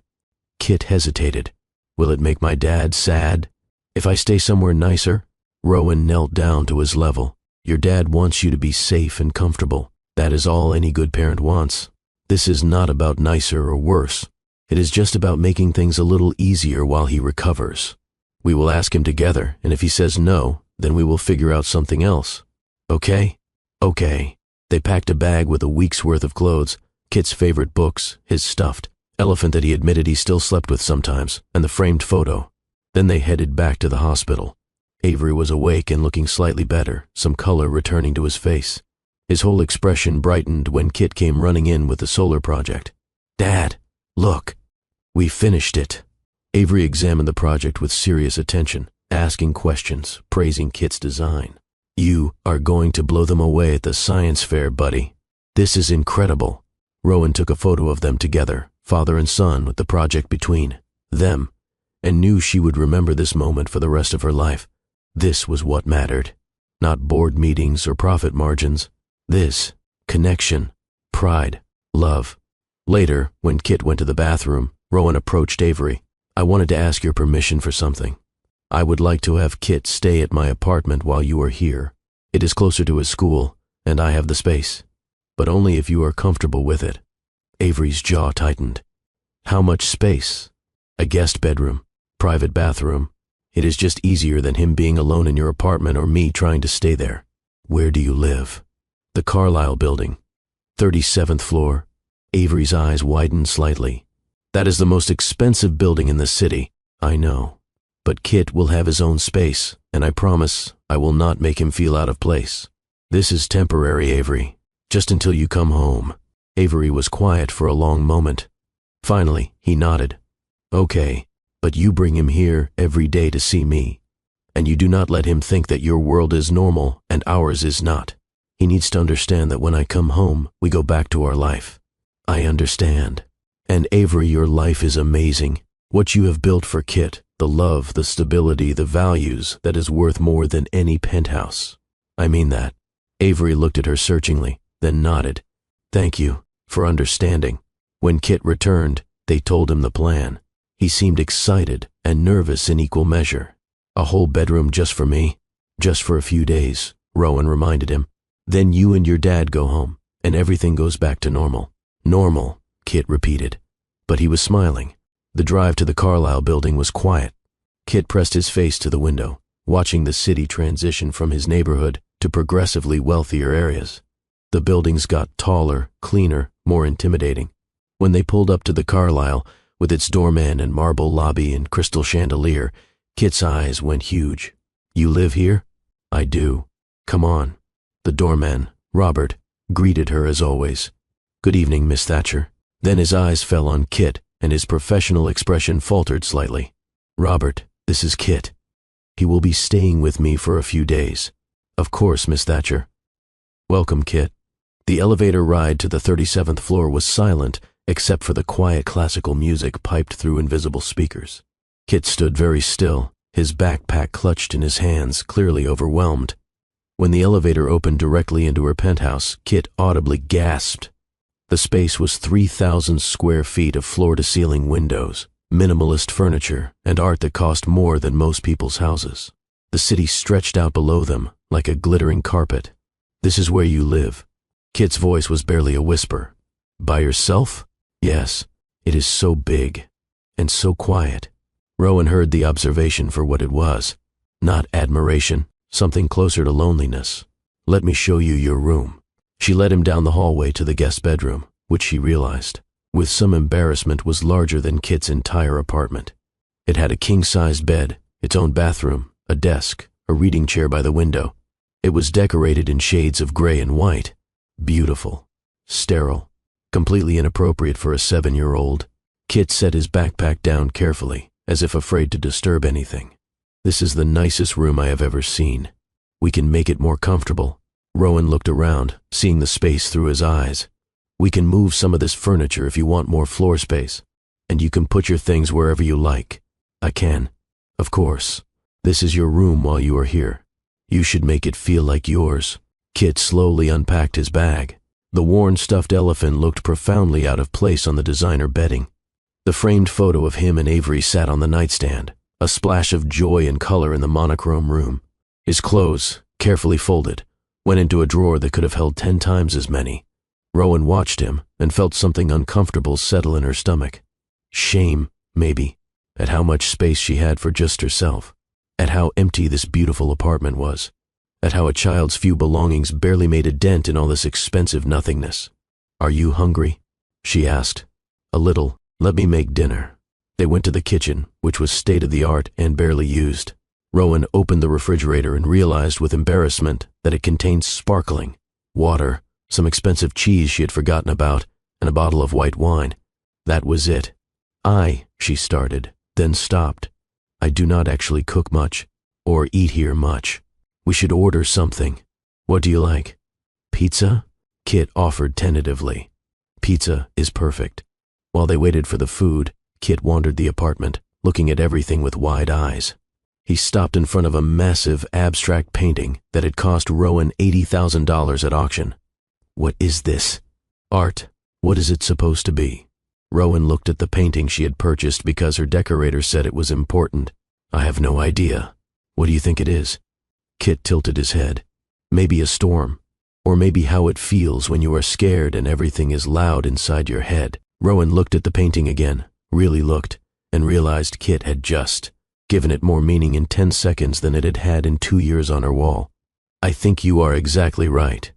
Kit hesitated. "Will it make my dad sad if I stay somewhere nicer?" Rowan knelt down to his level. "Your dad wants you to be safe and comfortable. That is all any good parent wants. This is not about nicer or worse. It is just about making things a little easier while he recovers. We will ask him together, and if he says no, then we will figure out something else. Okay?" "Okay." They packed a bag with a week's worth of clothes, Kit's favorite books, his stuffed elephant that he admitted he still slept with sometimes, and the framed photo. Then they headed back to the hospital. Avery was awake and looking slightly better, some color returning to his face. His whole expression brightened when Kit came running in with the solar project. "Dad, look. We finished it." Avery examined the project with serious attention, asking questions, praising Kit's design. "You are going to blow them away at the science fair, buddy. This is incredible." Rowan took a photo of them together, father and son, with the project between them, and knew she would remember this moment for the rest of her life. This was what mattered. Not board meetings or profit margins. This, connection, pride, love. Later, when Kit went to the bathroom, Rowan approached Avery. "I wanted to ask your permission for something. I would like to have Kit stay at my apartment while you are here. It is closer to his school, and I have the space. But only if you are comfortable with it." Avery's jaw tightened. "How much space?" "A guest bedroom, private bathroom. It is just easier than him being alone in your apartment or me trying to stay there." "Where do you live?" "The Carlisle building, 37th floor." Avery's eyes widened slightly. "That is the most expensive building in the city." "I know. But Kit will have his own space, and I promise I will not make him feel out of place. This is temporary, Avery. Just until you come home." Avery was quiet for a long moment. Finally, he nodded. "Okay, but you bring him here every day to see me. And you do not let him think that your world is normal and ours is not. He needs to understand that when I come home, we go back to our life." "I understand. And Avery, your life is amazing. What you have built for Kit, the love, the stability, the values, that is worth more than any penthouse. I mean that." Avery looked at her searchingly, then nodded. "Thank you for understanding." When Kit returned, they told him the plan. He seemed excited and nervous in equal measure. "A whole bedroom just for me?" "Just for a few days," Rowan reminded him. "Then you and your dad go home, and everything goes back to normal." "Normal," Kit repeated. But he was smiling. The drive to the Carlisle building was quiet. Kit pressed his face to the window, watching the city transition from his neighborhood to progressively wealthier areas. The buildings got taller, cleaner, more intimidating. When they pulled up to the Carlisle, with its doorman and marble lobby and crystal chandelier, Kit's eyes went huge. "You live here?" "I do." "Come on." The doorman, Robert, greeted her as always. "Good evening, Miss Thatcher." Then his eyes fell on Kit, and his professional expression faltered slightly. "Robert, this is Kit. He will be staying with me for a few days." "Of course, Miss Thatcher." "Welcome, Kit." The elevator ride to the 37th floor was silent, except for the quiet classical music piped through invisible speakers. Kit stood very still, his backpack clutched in his hands, clearly overwhelmed. When the elevator opened directly into her penthouse, Kit audibly gasped. The space was 3,000 square feet of floor-to-ceiling windows, minimalist furniture, and art that cost more than most people's houses. The city stretched out below them like a glittering carpet. This is where you live. Kit's voice was barely a whisper. By yourself? Yes. It is so big. And so quiet. Rowan heard the observation for what it was. Not admiration, something closer to loneliness. Let me show you your room. She led him down the hallway to the guest bedroom, which she realized, with some embarrassment, was larger than Kit's entire apartment. It had a king-sized bed, its own bathroom, a desk, a reading chair by the window. It was decorated in shades of gray and white. Beautiful. Sterile. Completely inappropriate for a 7-year-old. Kit set his backpack down carefully, as if afraid to disturb anything. This is the nicest room I have ever seen. We can make it more comfortable. Rowan looked around, seeing the space through his eyes. We can move some of this furniture if you want more floor space. And you can put your things wherever you like. I can. Of course. This is your room while you are here. You should make it feel like yours. Kit slowly unpacked his bag. The worn stuffed elephant looked profoundly out of place on the designer bedding. The framed photo of him and Avery sat on the nightstand, a splash of joy and color in the monochrome room. His clothes, carefully folded, went into a drawer that could have held 10 times as many. Rowan watched him and felt something uncomfortable settle in her stomach. Shame, maybe, at how much space she had for just herself, at how empty this beautiful apartment was, at how a child's few belongings barely made a dent in all this expensive nothingness. Are you hungry? She asked. A little. Let me make dinner. They went to the kitchen, which was state-of-the-art and barely used. Rowan opened the refrigerator and realized with embarrassment that it contained sparkling water, some expensive cheese she had forgotten about, and a bottle of white wine. That was it. She started, then stopped. I do not actually cook much, or eat here much. We should order something. What do you like? Pizza? Kit offered tentatively. Pizza is perfect. While they waited for the food, Kit wandered the apartment, looking at everything with wide eyes. He stopped in front of a massive abstract painting that had cost Rowan $80,000 at auction. What is this? Art. What is it supposed to be? Rowan looked at the painting she had purchased because her decorator said it was important. I have no idea. What do you think it is? Kit tilted his head. Maybe a storm. Or maybe how it feels when you are scared and everything is loud inside your head. Rowan looked at the painting again, really looked, and realized Kit had just given it more meaning in 10 seconds than it had had in 2 years on her wall. I think you are exactly right.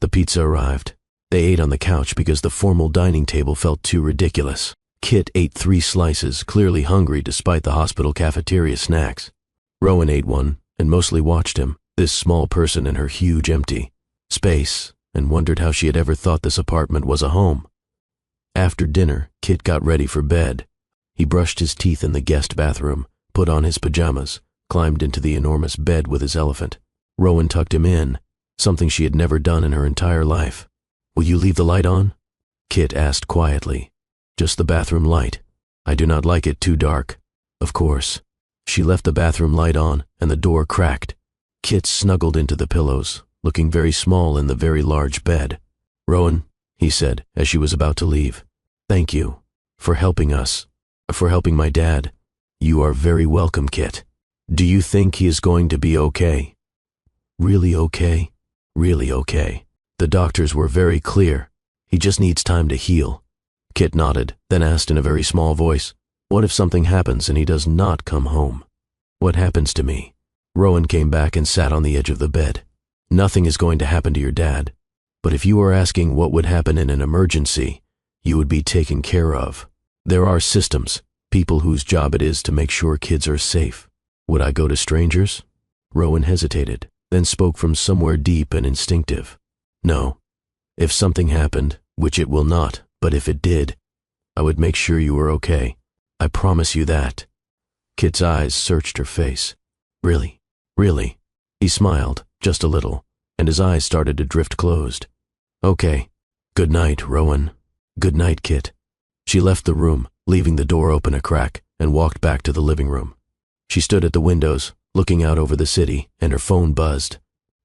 The pizza arrived. They ate on the couch because the formal dining table felt too ridiculous. Kit ate 3 slices, clearly hungry despite the hospital cafeteria snacks. Rowan ate one and mostly watched him, this small person in her huge empty space, and wondered how she had ever thought this apartment was a home. After dinner, Kit got ready for bed. He brushed his teeth in the guest bathroom, put on his pajamas, climbed into the enormous bed with his elephant. Rowan tucked him in, something she had never done in her entire life. Will you leave the light on? Kit asked quietly. Just the bathroom light. I do not like it too dark. Of course. She left the bathroom light on, and the door cracked. Kit snuggled into the pillows, looking very small in the very large bed. Rowan, he said as she was about to leave. Thank you for helping us, for helping my dad. You are very welcome, Kit. Do you think he is going to be okay? Really okay? Really okay. The doctors were very clear. He just needs time to heal. Kit nodded, then asked in a very small voice, what if something happens and he does not come home? What happens to me? Rowan came back and sat on the edge of the bed. Nothing is going to happen to your dad. But if you are asking what would happen in an emergency, you would be taken care of. There are systems, people whose job it is to make sure kids are safe. Would I go to strangers? Rowan hesitated, then spoke from somewhere deep and instinctive. No. If something happened, which it will not, but if it did, I would make sure you were okay. I promise you that. Kit's eyes searched her face. Really? Really? He smiled, just a little, and his eyes started to drift closed. Okay. Good night, Rowan. Good night, Kit. She left the room, leaving the door open a crack, and walked back to the living room. She stood at the windows, looking out over the city, and her phone buzzed.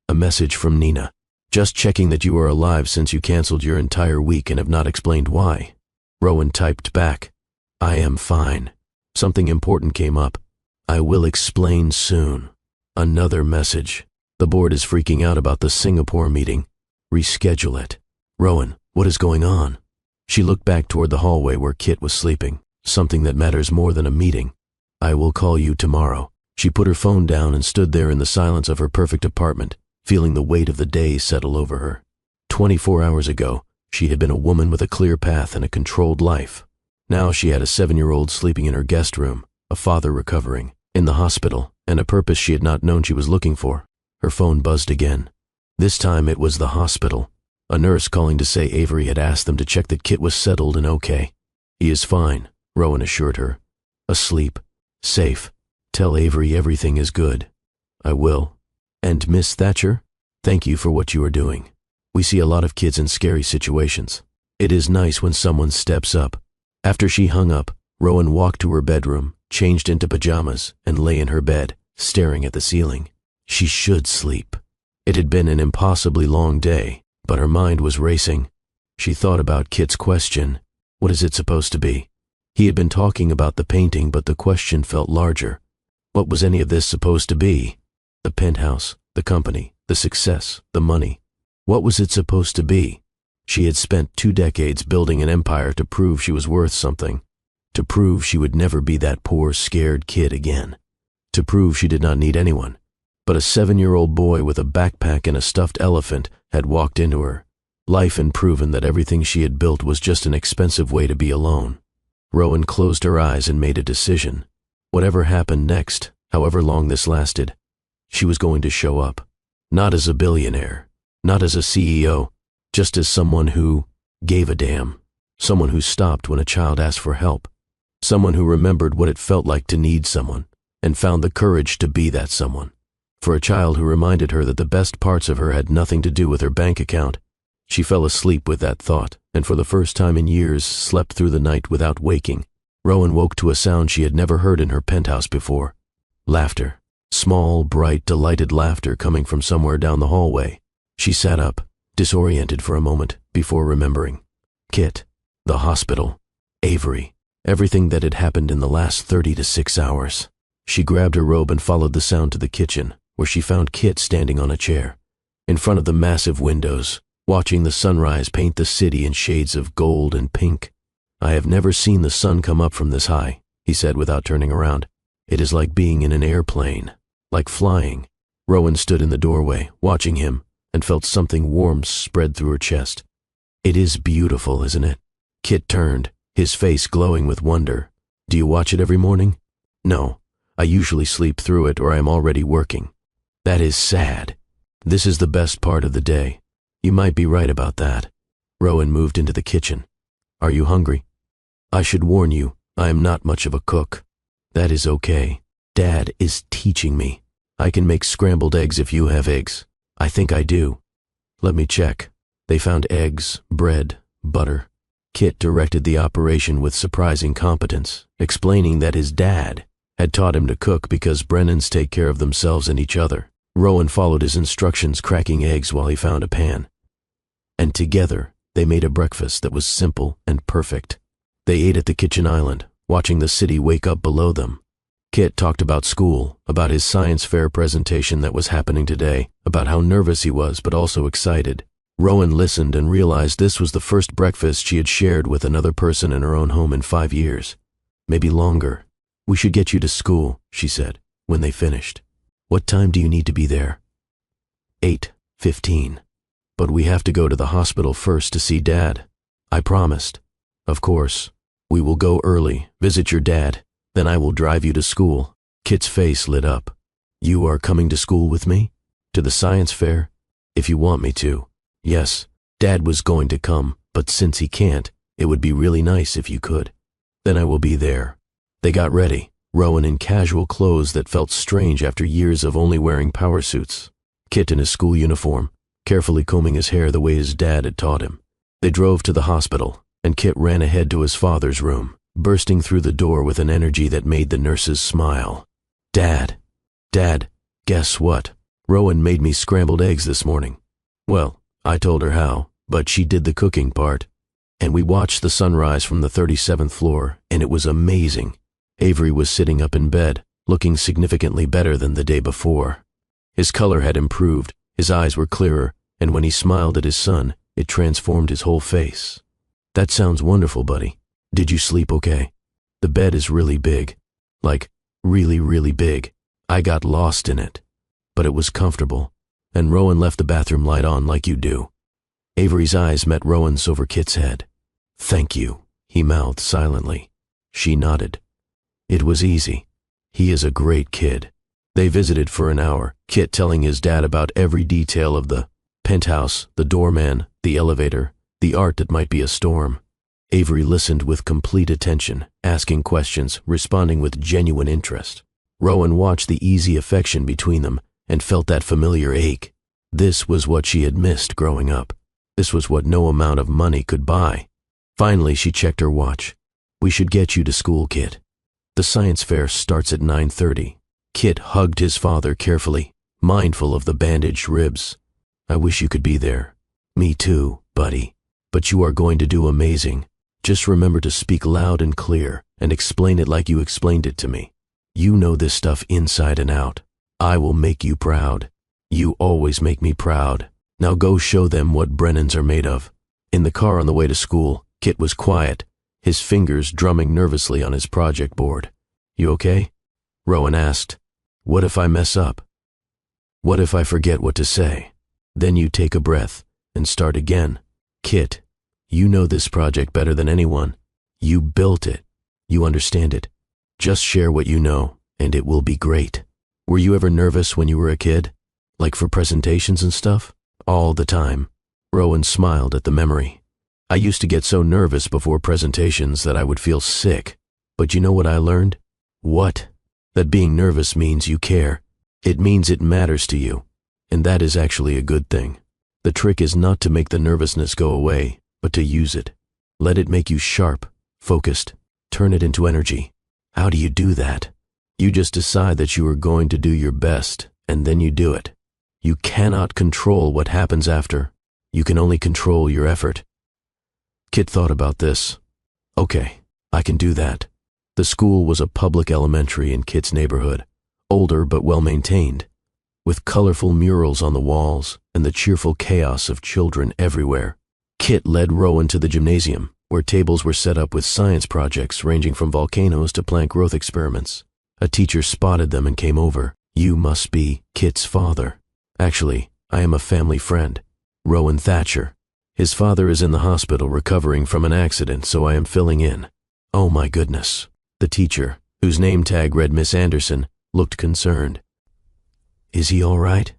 A message from Nina. Just checking that you are alive since you canceled your entire week and have not explained why. Rowan typed back. I am fine. Something important came up. I will explain soon. Another message. The board is freaking out about the Singapore meeting. Reschedule it. Rowan, what is going on? She looked back toward the hallway where Kit was sleeping. Something that matters more than a meeting. I will call you tomorrow. She put her phone down and stood there in the silence of her perfect apartment, feeling the weight of the day settle over her. 24 hours ago, she had been a woman with a clear path and a controlled life. Now she had a 7-year-old sleeping in her guest room, a father recovering, in the hospital, and a purpose she had not known she was looking for. Her phone buzzed again. This time it was the hospital. A nurse calling to say Avery had asked them to check that Kit was settled and okay. He is fine, Rowan assured her. Asleep. Safe. Tell Avery everything is good. I will. And Miss Thatcher, thank you for what you are doing. We see a lot of kids in scary situations. It is nice when someone steps up. After she hung up, Rowan walked to her bedroom, changed into pajamas, and lay in her bed, staring at the ceiling. She should sleep. It had been an impossibly long day, but her mind was racing. She thought about Kit's question. What is it supposed to be? He had been talking about the painting, but the question felt larger. What was any of this supposed to be? The penthouse, the company, the success, the money. What was it supposed to be? She had spent 2 decades building an empire to prove she was worth something. To prove she would never be that poor, scared kid again. To prove she did not need anyone. But a 7-year-old boy with a backpack and a stuffed elephant had walked into her. Life had proven that everything she had built was just an expensive way to be alone. Rowan closed her eyes and made a decision. Whatever happened next, however long this lasted, she was going to show up. Not as a billionaire, not as a CEO, just as someone who gave a damn. Someone who stopped when a child asked for help. Someone who remembered what it felt like to need someone, and found the courage to be that someone. For a child who reminded her that the best parts of her had nothing to do with her bank account. She fell asleep with that thought, and for the first time in years slept through the night without waking. Rowan woke to a sound she had never heard in her penthouse before. Laughter. Small, bright, delighted laughter coming from somewhere down the hallway. She sat up, disoriented for a moment, before remembering. Kit. The hospital. Avery. Everything that had happened in the last 30 to 6 hours. She grabbed her robe and followed the sound to the kitchen, where she found Kit standing on a chair, in front of the massive windows, watching the sunrise paint the city in shades of gold and pink. I have never seen the sun come up from this high, he said without turning around. It is like being in an airplane, like flying. Rowan stood in the doorway, watching him, and felt something warm spread through her chest. It is beautiful, isn't it? Kit turned, his face glowing with wonder. Do you watch it every morning? No, I usually sleep through it or I am already working. That is sad. This is the best part of the day. You might be right about that. Rowan moved into the kitchen. Are you hungry? I should warn you, I am not much of a cook. That is okay. Dad is teaching me. I can make scrambled eggs if you have eggs. I think I do. Let me check. They found eggs, bread, butter. Kit directed the operation with surprising competence, explaining that his dad had taught him to cook because Brennans take care of themselves and each other. Rowan followed his instructions, cracking eggs while he found a pan. And together, they made a breakfast that was simple and perfect. They ate at the kitchen island, watching the city wake up below them. Kit talked about school, about his science fair presentation that was happening today, about how nervous he was but also excited. Rowan listened and realized this was the first breakfast she had shared with another person in her own home in 5 years. Maybe longer. We should get you to school, she said, when they finished. What time do you need to be there? 8:15. But we have to go to the hospital first to see Dad. I promised. Of course. We will go early, visit your dad, then I will drive you to school. Kit's face lit up. You are coming to school with me? To the science fair? If you want me to. Yes, Dad was going to come, but since he can't, it would be really nice if you could. Then I will be there. They got ready, Rowan in casual clothes that felt strange after years of only wearing power suits. Kit in his school uniform, carefully combing his hair the way his dad had taught him. They drove to the hospital, and Kit ran ahead to his father's room, bursting through the door with an energy that made the nurses smile. Dad, guess what? Rowan made me scrambled eggs this morning. Well, I told her how, but she did the cooking part. And we watched the sunrise from the 37th floor, and it was amazing. Avery was sitting up in bed, looking significantly better than the day before. His color had improved, his eyes were clearer, and when he smiled at his son, it transformed his whole face. "That sounds wonderful, buddy. Did you sleep okay? The bed is really big. Like, really, really big. I got lost in it. But it was comfortable. And Rowan left the bathroom light on like you do." Avery's eyes met Rowan's over Kit's head. "Thank you," he mouthed silently. She nodded. "It was easy. He is a great kid." They visited for an hour, Kit telling his dad about every detail of the penthouse, the doorman, the elevator, the art that might be a storm. Avery listened with complete attention, asking questions, responding with genuine interest. Rowan watched the easy affection between them and felt that familiar ache. This was what she had missed growing up. This was what no amount of money could buy. Finally, she checked her watch. "We should get you to school, Kit. The science fair starts at 9:30. Kit hugged his father carefully, mindful of the bandaged ribs. "I wish you could be there." "Me too, buddy. But you are going to do amazing. Just remember to speak loud and clear and explain it like you explained it to me. You know this stuff inside and out. I will make you proud. You always make me proud. Now go show them what Brennans are made of." In the car on the way to school, Kit was quiet, his fingers drumming nervously on his project board. "You okay?" Rowan asked. "What if I mess up? What if I forget what to say?" Then you take a breath and start again. "Kit, you know this project better than anyone. You built it. You understand it. Just share what you know, and it will be great." "Were you ever nervous when you were a kid? Like for presentations and stuff?" "All the time." Rowan smiled at the memory. "I used to get so nervous before presentations that I would feel sick. But you know what I learned? What? That being nervous means you care. It means it matters to you. And that is actually a good thing. The trick is not to make the nervousness go away, but to use it. Let it make you sharp, focused, turn it into energy. How do you do that? You just decide that you are going to do your best, and then you do it. You cannot control what happens after. You can only control your effort." Kit thought about this. "Okay, I can do that." The school was a public elementary in Kit's neighborhood, older but well-maintained, with colorful murals on the walls and the cheerful chaos of children everywhere. Kit led Rowan to the gymnasium, where tables were set up with science projects ranging from volcanoes to plant growth experiments. A teacher spotted them and came over. "You must be Kit's father." "Actually, I am a family friend, Rowan Thatcher. His father is in the hospital recovering from an accident, so I am filling in." "Oh my goodness." The teacher, whose name tag read Miss Anderson, looked concerned. "Is he all right?"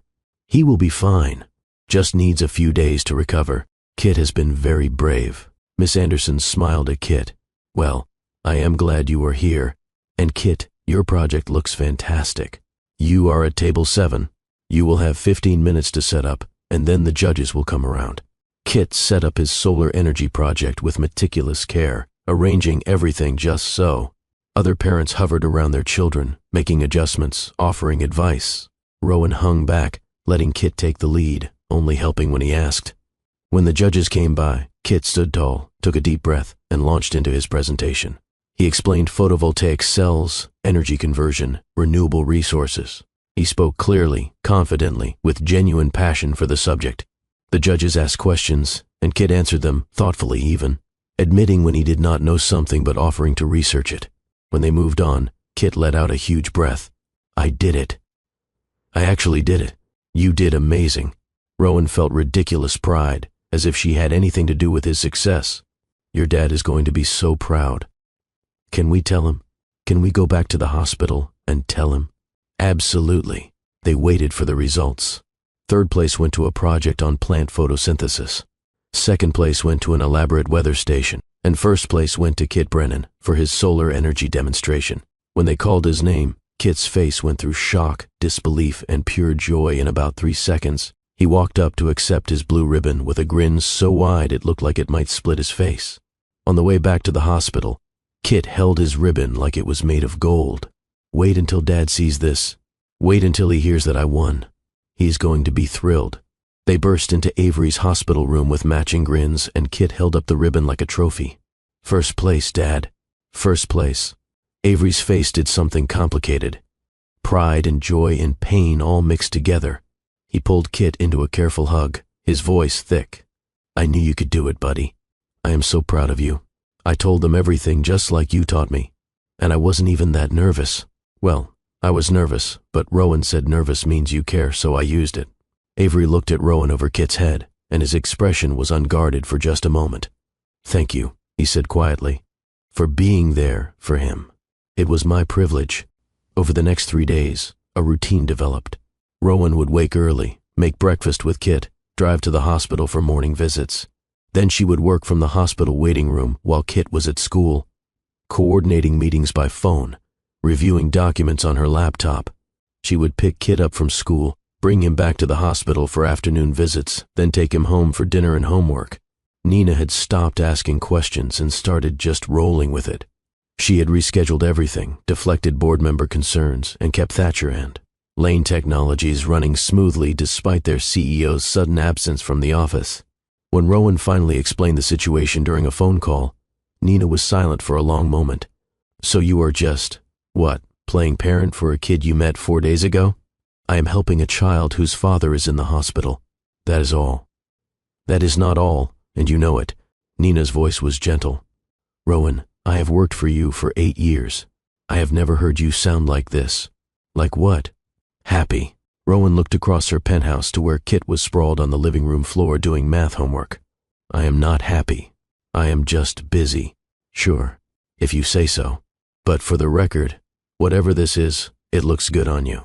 "He will be fine. Just needs a few days to recover. Kit has been very brave." Miss Anderson smiled at Kit. "Well, I am glad you are here. And Kit, your project looks fantastic. You are at table 7. You will have 15 minutes to set up, and then the judges will come around." Kit set up his solar energy project with meticulous care, arranging everything just so. Other parents hovered around their children, making adjustments, offering advice. Rowan hung back, letting Kit take the lead, only helping when he asked. When the judges came by, Kit stood tall, took a deep breath, and launched into his presentation. He explained photovoltaic cells, energy conversion, renewable resources. He spoke clearly, confidently, with genuine passion for the subject. The judges asked questions, and Kit answered them, thoughtfully even, admitting when he did not know something but offering to research it. When they moved on, Kit let out a huge breath. "I did it. I actually did it. You did amazing." Rowan felt ridiculous pride, as if she had anything to do with his success. "Your dad is going to be so proud." "Can we tell him? Can we go back to the hospital and tell him?" "Absolutely." They waited for the results. Third place went to a project on plant photosynthesis. Second place went to an elaborate weather station. And first place went to Kit Brennan for his solar energy demonstration. When they called his name, Kit's face went through shock, disbelief, and pure joy in about 3 seconds. He walked up to accept his blue ribbon with a grin so wide it looked like it might split his face. On the way back to the hospital, Kit held his ribbon like it was made of gold. "Wait until Dad sees this. Wait until he hears that I won. He's going to be thrilled." They burst into Avery's hospital room with matching grins, and Kit held up the ribbon like a trophy. "First place, Dad. First place." Avery's face did something complicated. Pride and joy and pain all mixed together. He pulled Kit into a careful hug, his voice thick. I knew you could do it, buddy. I am so proud of you. I told them everything just like you taught me. And I wasn't even that nervous. Well, I was nervous, but Rowan said nervous means you care, so I used it. Avery looked at Rowan over Kit's head, and his expression was unguarded for just a moment. Thank you, he said quietly, for being there for him. It was my privilege. Over the next 3 days, a routine developed. Rowan would wake early, make breakfast with Kit, drive to the hospital for morning visits. Then she would work from the hospital waiting room while Kit was at school, coordinating meetings by phone, reviewing documents on her laptop. She would pick Kit up from school, bring him back to the hospital for afternoon visits, then take him home for dinner and homework. Nina had stopped asking questions and started just rolling with it. She had rescheduled everything, deflected board member concerns, and kept Thatcher and Lane Technologies running smoothly despite their CEO's sudden absence from the office. When Rowan finally explained the situation during a phone call, Nina was silent for a long moment. So you are just, what, playing parent for a kid you met 4 days ago? I am helping a child whose father is in the hospital. That is all. That is not all, and you know it. Nina's voice was gentle. Rowan, I have worked for you for 8 years. I have never heard you sound like this. Like what? Happy. Rowan looked across her penthouse to where Kit was sprawled on the living room floor doing math homework. I am not happy. I am just busy. Sure, if you say so. But for the record, whatever this is, it looks good on you.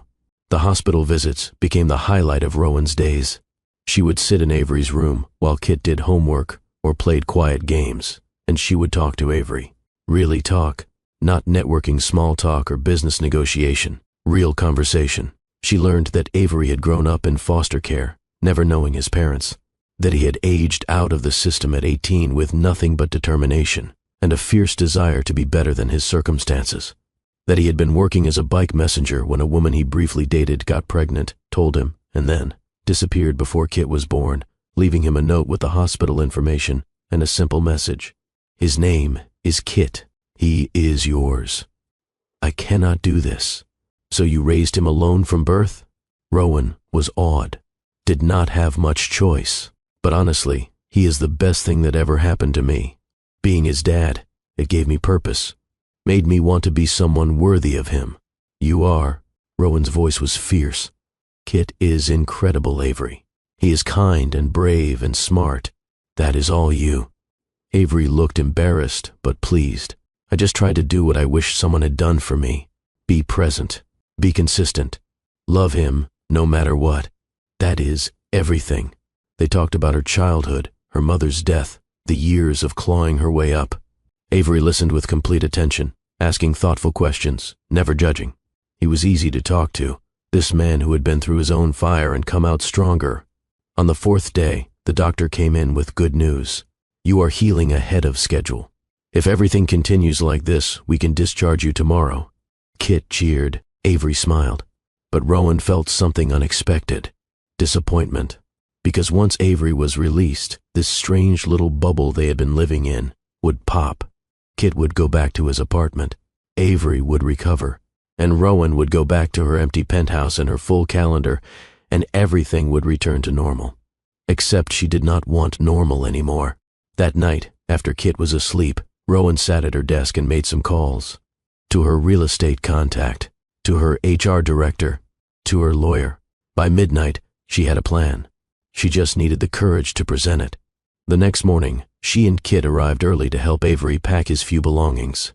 The hospital visits became the highlight of Rowan's days. She would sit in Avery's room while Kit did homework or played quiet games, and she would talk to Avery. Really talk, not networking small talk or business negotiation, real conversation. She learned that Avery had grown up in foster care, never knowing his parents, that he had aged out of the system at 18 with nothing but determination and a fierce desire to be better than his circumstances, that he had been working as a bike messenger when a woman he briefly dated got pregnant, told him, and then disappeared before Kit was born, leaving him a note with the hospital information and a simple message. His name is Kit. He is yours. I cannot do this. So you raised him alone from birth? Rowan was awed, did not have much choice. But honestly, he is the best thing that ever happened to me. Being his dad, it gave me purpose, made me want to be someone worthy of him. You are. Rowan's voice was fierce. Kit is incredible, Avery. He is kind and brave and smart. That is all you. Avery looked embarrassed, but pleased. I just tried to do what I wish someone had done for me. Be present. Be consistent. Love him, no matter what. That is everything. They talked about her childhood, her mother's death, the years of clawing her way up. Avery listened with complete attention, asking thoughtful questions, never judging. He was easy to talk to, this man who had been through his own fire and come out stronger. On the 4th day, the doctor came in with good news. You are healing ahead of schedule. If everything continues like this, we can discharge you tomorrow. Kit cheered. Avery smiled. But Rowan felt something unexpected. Disappointment. Because once Avery was released, this strange little bubble they had been living in would pop. Kit would go back to his apartment. Avery would recover. And Rowan would go back to her empty penthouse and her full calendar, and everything would return to normal. Except she did not want normal anymore. That night, after Kit was asleep, Rowan sat at her desk and made some calls. To her real estate contact, to her HR director, to her lawyer. By midnight, she had a plan. She just needed the courage to present it. The next morning, she and Kit arrived early to help Avery pack his few belongings.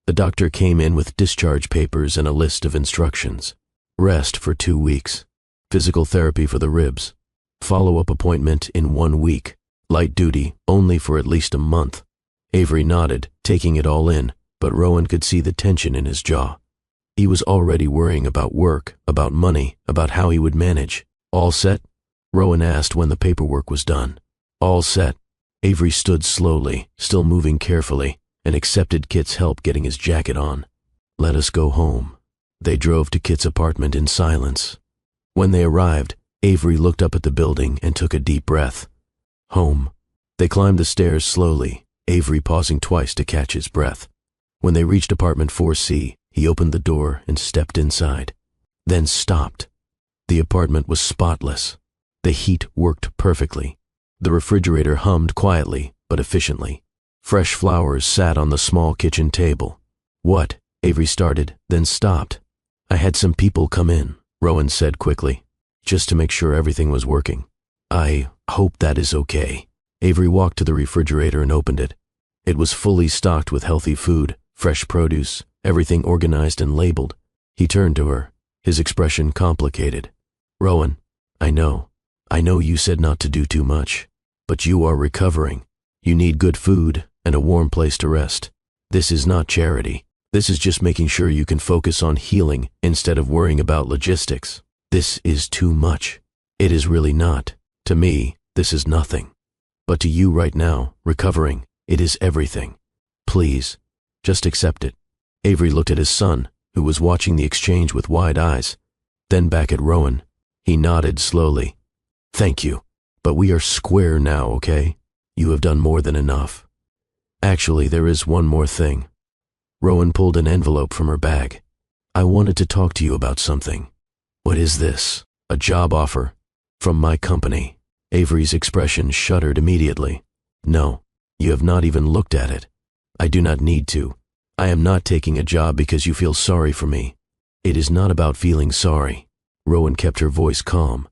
The doctor came in with discharge papers and a list of instructions. Rest for 2 weeks. Physical therapy for the ribs. Follow-up appointment in 1 week. Light duty only for at least a month. Avery nodded, taking it all in, but Rowan could see the tension in his jaw. He was already worrying about work, about money, about how he would manage. All set? Rowan asked when the paperwork was done. All set. Avery stood slowly, still moving carefully, and accepted Kit's help getting his jacket on. Let us go home. They drove to Kit's apartment in silence. When they arrived, Avery looked up at the building and took a deep breath. Home. They climbed the stairs slowly, Avery pausing twice to catch his breath. When they reached apartment 4C, he opened the door and stepped inside. then stopped. The apartment was spotless. The heat worked perfectly. The refrigerator hummed quietly but efficiently. Fresh flowers sat on the small kitchen table. "What?" Avery started, then stopped. "I had some people come in," Rowan said quickly, "just to make sure everything was working. I hope that is okay." Avery walked to the refrigerator and opened it. It was fully stocked with healthy food, fresh produce, everything organized and labeled. He turned to her, his expression complicated. "Rowan, I know you said not to do too much, but you are recovering. You need good food and a warm place to rest. This is not charity. This is just making sure you can focus on healing instead of worrying about logistics. This is too much. It is really not. To me, this is nothing. But to you right now, recovering, it is everything. Please, just accept it." Avery looked at his son, who was watching the exchange with wide eyes, then back at Rowan. He nodded slowly. "Thank you, but we are square now, okay? You have done more than enough. Actually, there is one more thing." Rowan pulled an envelope from her bag. "I wanted to talk to you about something." "What is this? A job offer? From my company?" Avery's expression shuddered immediately. "No, you have not even looked at it. I do not need to. I am not taking a job because you feel sorry for me. It is not about feeling sorry." Rowan kept her voice calm.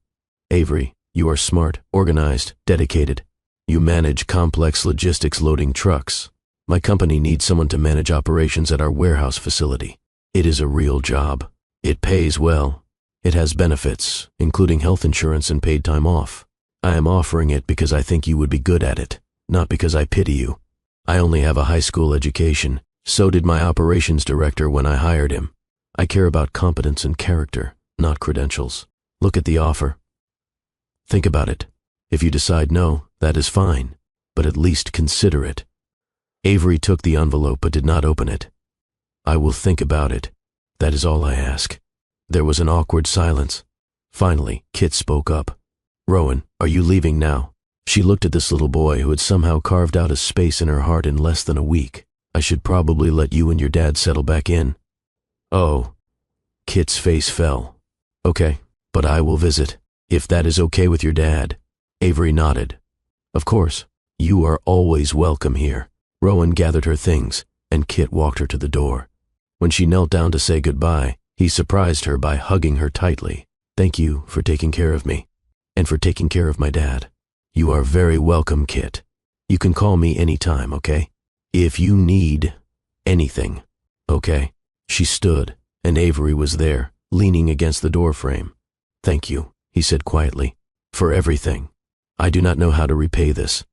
"Avery, you are smart, organized, dedicated. You manage complex logistics loading trucks. My company needs someone to manage operations at our warehouse facility. It is a real job. It pays well. It has benefits, including health insurance and paid time off. I am offering it because I think you would be good at it, not because I pity you. I only have a high school education. So did my operations director when I hired him. I care about competence and character, not credentials. Look at the offer. Think about it. If you decide no, that is fine, but at least consider it." Avery took the envelope but did not open it. "I will think about it. That is all I ask." There was an awkward silence. Finally, Kit spoke up. "Rowan, are you leaving now?" She looked at this little boy who had somehow carved out a space in her heart in less than a week. "I should probably let you and your dad settle back in." "Oh." Kit's face fell. "Okay, but I will visit, if that is okay with your dad." Avery nodded. "Of course, you are always welcome here." Rowan gathered her things, and Kit walked her to the door. When she knelt down to say goodbye, he surprised her by hugging her tightly. "Thank you for taking care of me, and for taking care of my dad." "You are very welcome, Kit. You can call me any time, okay? If you need anything, okay?" She stood, and Avery was there, leaning against the doorframe. "Thank you," he said quietly, "for everything. I do not know how to repay this.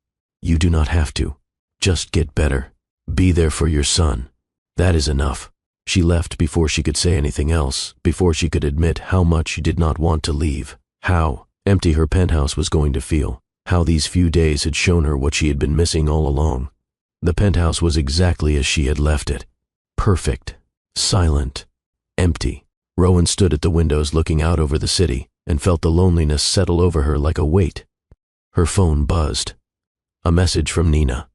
You do not have to. Just get better. Be there for your son. That is enough." She left before she could say anything else, before she could admit how much she did not want to leave, how empty her penthouse was going to feel, how these few days had shown her what she had been missing all along. The penthouse was exactly as she had left it. Perfect, silent, empty. Rowan stood at the windows looking out over the city and felt the loneliness settle over her like a weight. Her phone buzzed. A message from Nina.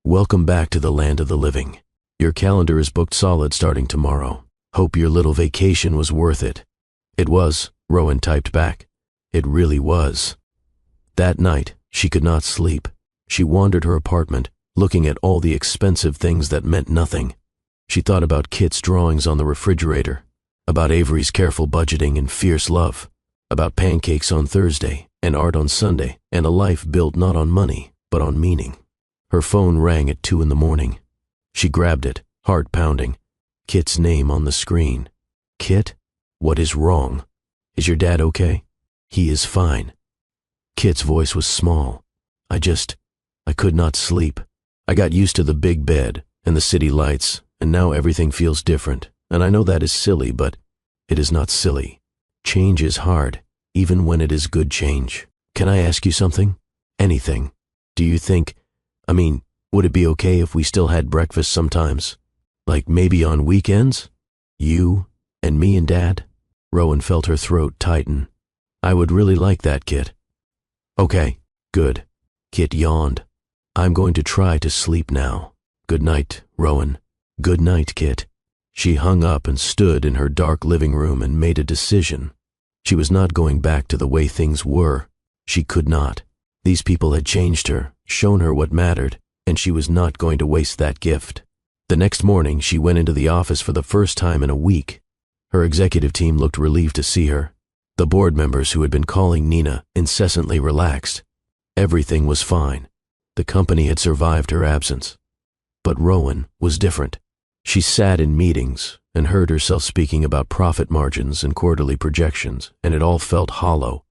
"Welcome back to the land of the living. Your calendar is booked solid starting tomorrow. Hope your little vacation was worth it." "It was," Rowan typed back. "It really was." That night, she could not sleep. She wandered her apartment, looking at all the expensive things that meant nothing. She thought about Kit's drawings on the refrigerator, about Avery's careful budgeting and fierce love, about pancakes on Thursday and art on Sunday, and a life built not on money, but on meaning. Her phone rang at 2 a.m. She grabbed it, heart pounding. Kit's name on the screen. "Kit? What is wrong? Is your dad okay?" "He is fine." Kit's voice was small. I could not sleep. I got used to the big bed and the city lights, and now everything feels different. And I know that is silly, but it is not silly. Change is hard, even when it is good change. Can I ask you something? Anything. Do you think, would it be okay if we still had breakfast sometimes? Like maybe on weekends? You and me and Dad?" Rowan felt her throat tighten. "I would really like that, Kit." "Okay, good." Kit yawned. "I'm going to try to sleep now. Good night, Rowan." "Good night, Kit." She hung up and stood in her dark living room and made a decision. She was not going back to the way things were. She could not. These people had changed her, shown her what mattered, and she was not going to waste that gift. The next morning, she went into the office for the first time in a week. Her executive team looked relieved to see her. The board members who had been calling Nina incessantly relaxed. Everything was fine. The company had survived her absence. But Rowan was different. She sat in meetings and heard herself speaking about profit margins and quarterly projections, and it all felt hollow.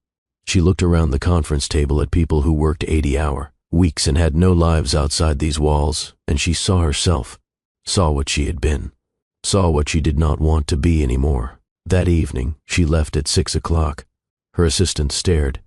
She looked around the conference table at people who worked 80-hour weeks and had no lives outside these walls, and she saw herself, saw what she had been, saw what she did not want to be anymore. That evening, she left at 6 o'clock. Her assistant stared.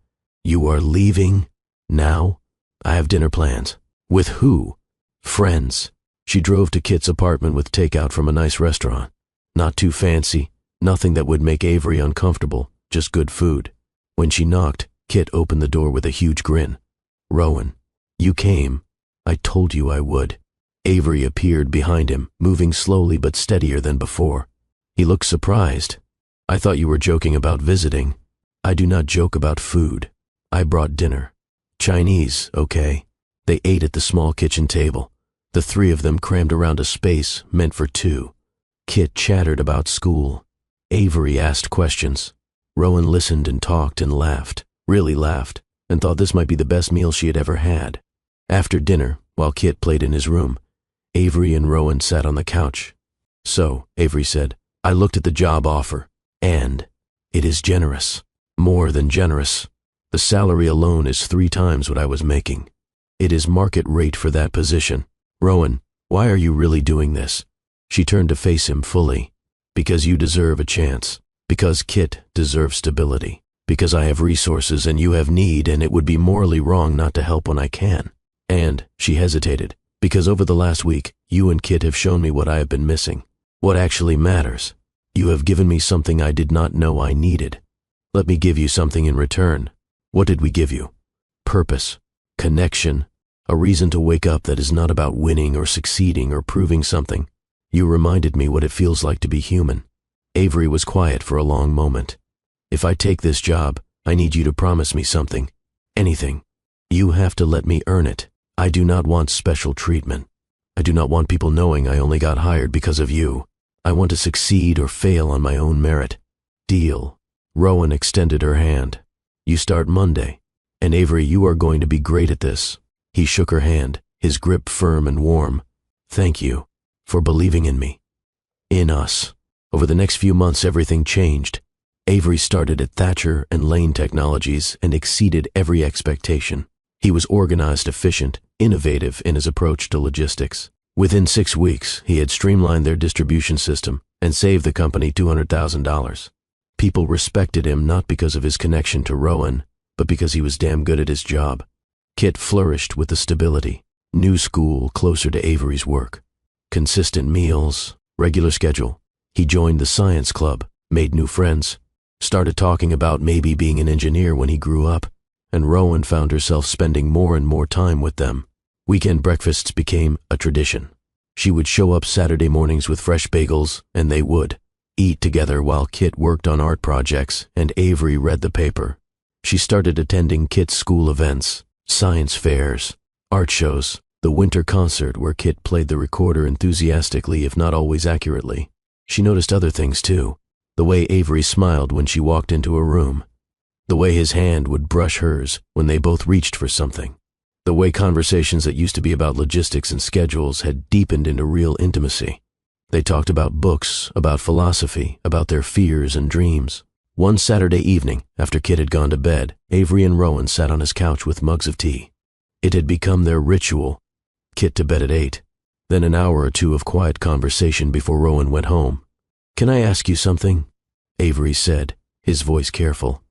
"You are leaving? Now? I have dinner plans." "With who?" "Friends." She drove to Kit's apartment with takeout from a nice restaurant. Not too fancy, nothing that would make Avery uncomfortable, just good food. When she knocked, Kit opened the door with a huge grin. "Rowan, you came. I told you I would." Avery appeared behind him, moving slowly but steadier than before. He looked surprised. "I thought you were joking about visiting." "I do not joke about food. I brought dinner. Chinese, okay?" They ate at the small kitchen table. The three of them crammed around a space meant for two. Kit chattered about school. Avery asked questions. Rowan listened and talked and laughed, really laughed, and thought this might be the best meal she had ever had. After dinner, while Kit played in his room, Avery and Rowan sat on the couch. "So," Avery said, "I looked at the job offer, and it is generous. More than generous. The salary alone is 3 times what I was making. It is market rate for that position. Rowan, why are you really doing this?" She turned to face him fully. "Because you deserve a chance. Because Kit deserves stability. Because I have resources and you have need, and it would be morally wrong not to help when I can. And," she hesitated, "because over the last week, you and Kit have shown me what I have been missing. What actually matters. You have given me something I did not know I needed. Let me give you something in return." "What did we give you?" "Purpose. Connection. A reason to wake up that is not about winning or succeeding or proving something. You reminded me what it feels like to be human." Avery was quiet for a long moment. "If I take this job, I need you to promise me something. Anything. You have to let me earn it. I do not want special treatment. I do not want people knowing I only got hired because of you. I want to succeed or fail on my own merit. Deal." Rowan extended her hand. "You start Monday. And Avery, you are going to be great at this." He shook her hand, his grip firm and warm. "Thank you for believing in me. In us." Over the next few months, everything changed. Avery started at Thatcher and Lane Technologies and exceeded every expectation. He was organized, efficient, innovative in his approach to logistics. Within 6 weeks, he had streamlined their distribution system and saved the company $200,000. People respected him not because of his connection to Rowan, but because he was damn good at his job. Kit flourished with the stability. New school closer to Avery's work. Consistent meals, regular schedule. He joined the science club, made new friends, started talking about maybe being an engineer when he grew up, and Rowan found herself spending more and more time with them. Weekend breakfasts became a tradition. She would show up Saturday mornings with fresh bagels, and they would eat together while Kit worked on art projects and Avery read the paper. She started attending Kit's school events, science fairs, art shows, the winter concert where Kit played the recorder enthusiastically if not always accurately. She noticed other things too. The way Avery smiled when she walked into a room. The way his hand would brush hers when they both reached for something. The way conversations that used to be about logistics and schedules had deepened into real intimacy. They talked about books, about philosophy, about their fears and dreams. One Saturday evening, after Kit had gone to bed, Avery and Rowan sat on his couch with mugs of tea. It had become their ritual. Kit to bed at 8. Then an hour or two of quiet conversation before Rowan went home. "Can I ask you something?" Avery said, his voice careful.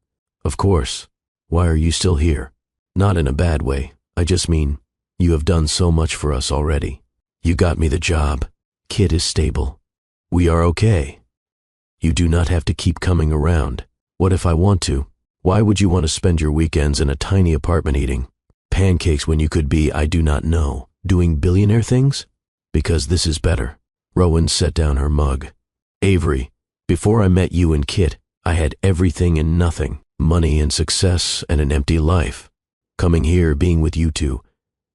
"Of course. Why are you still here?" "Not in a bad way. I just mean, you have done so much for us already. You got me the job. Kit is stable. We are okay. You do not have to keep coming around. What if I want to? Why would you want to spend your weekends in a tiny apartment eating pancakes when you could be, I do not know, doing billionaire things? Because this is better." Rowan set down her mug. Avery, before I met you and Kit, I had everything and nothing, money and success and an empty life. Coming here, being with you two,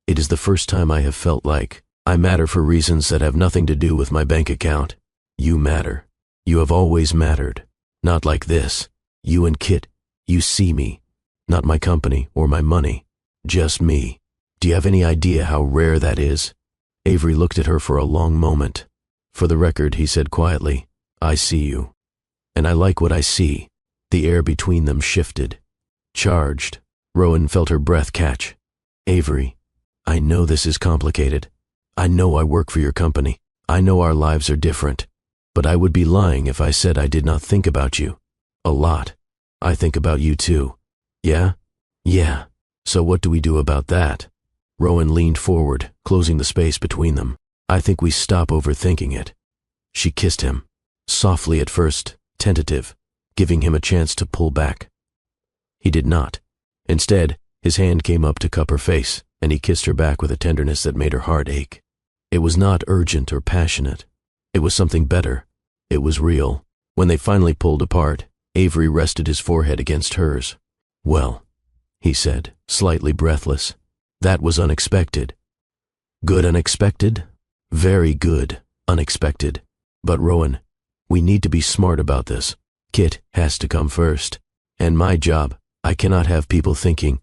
it is the first time I have felt like I matter for reasons that have nothing to do with my bank account. You matter. You have always mattered. Not like this. You and Kit, you see me. Not my company or my money. Just me. Do you have any idea how rare that is? Avery looked at her for a long moment. For the record, he said quietly, I see you. And I like what I see. The air between them shifted. Charged. Rowan felt her breath catch. Avery, I know this is complicated. I know I work for your company. I know our lives are different. But I would be lying if I said I did not think about you. A lot. I think about you too. Yeah? Yeah. So what do we do about that? Rowan leaned forward, closing the space between them. I think we stop overthinking it. She kissed him. Softly at first, tentative, giving him a chance to pull back. He did not. Instead, his hand came up to cup her face, and he kissed her back with a tenderness that made her heart ache. It was not urgent or passionate. It was something better. It was real. When they finally pulled apart, Avery rested his forehead against hers. Well, he said, slightly breathless, that was unexpected. Good unexpected? Very good unexpected. But Rowan, we need to be smart about this. Kit has to come first. And my job, I cannot have people thinking.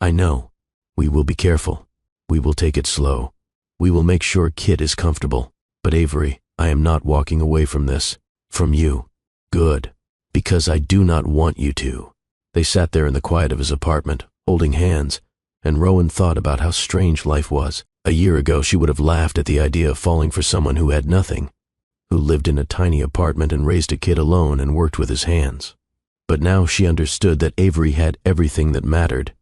I know. We will be careful. We will take it slow. We will make sure Kit is comfortable. But Avery, I am not walking away from this. From you. Good. Because I do not want you to. They sat there in the quiet of his apartment, holding hands, and Rowan thought about how strange life was. A year ago she would have laughed at the idea of falling for someone who had nothing, who lived in a tiny apartment and raised a kid alone and worked with his hands. But now she understood that Avery had everything that mattered.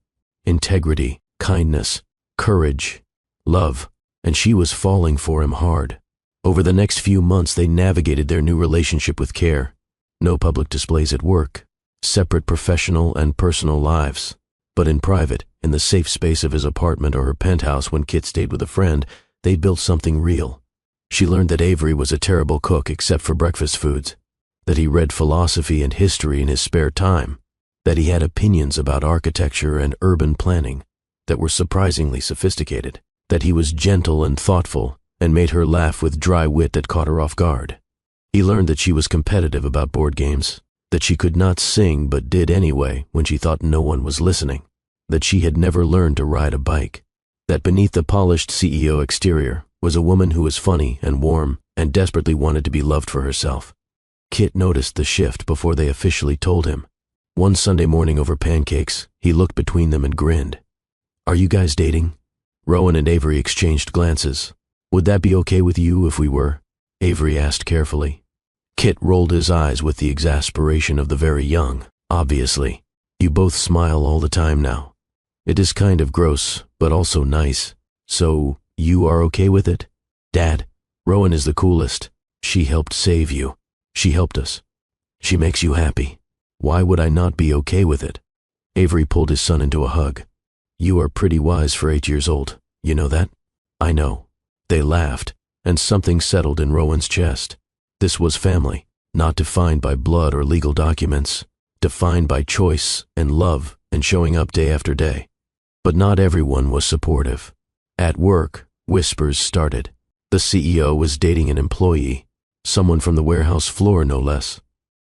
Integrity, kindness, courage, love, and she was falling for him hard. Over the next few months they navigated their new relationship with care. No public displays at work, separate professional and personal lives. But in private, in the safe space of his apartment or her penthouse when Kit stayed with a friend, they built something real. She learned that Avery was a terrible cook except for breakfast foods, that he read philosophy and history in his spare time, that he had opinions about architecture and urban planning that were surprisingly sophisticated, that he was gentle and thoughtful and made her laugh with dry wit that caught her off guard. He learned that she was competitive about board games, that she could not sing but did anyway when she thought no one was listening, that she had never learned to ride a bike, that beneath the polished CEO exterior was a woman who was funny and warm and desperately wanted to be loved for herself. Kit noticed the shift before they officially told him. One Sunday morning over pancakes, he looked between them and grinned. Are you guys dating? Rowan and Avery exchanged glances. Would that be okay with you if we were? Avery asked carefully. Kit rolled his eyes with the exasperation of the very young. Obviously. You both smile all the time now. It is kind of gross, but also nice. So, you are okay with it? Dad, Rowan is the coolest. She helped save you. She helped us. She makes you happy. Why would I not be okay with it? Avery pulled his son into a hug. You are pretty wise for 8 years old. You know that? I know. They laughed, and something settled in Rowan's chest. This was family, not defined by blood or legal documents, defined by choice and love and showing up day after day. But not everyone was supportive. At work, whispers started. The CEO was dating an employee, someone from the warehouse floor no less.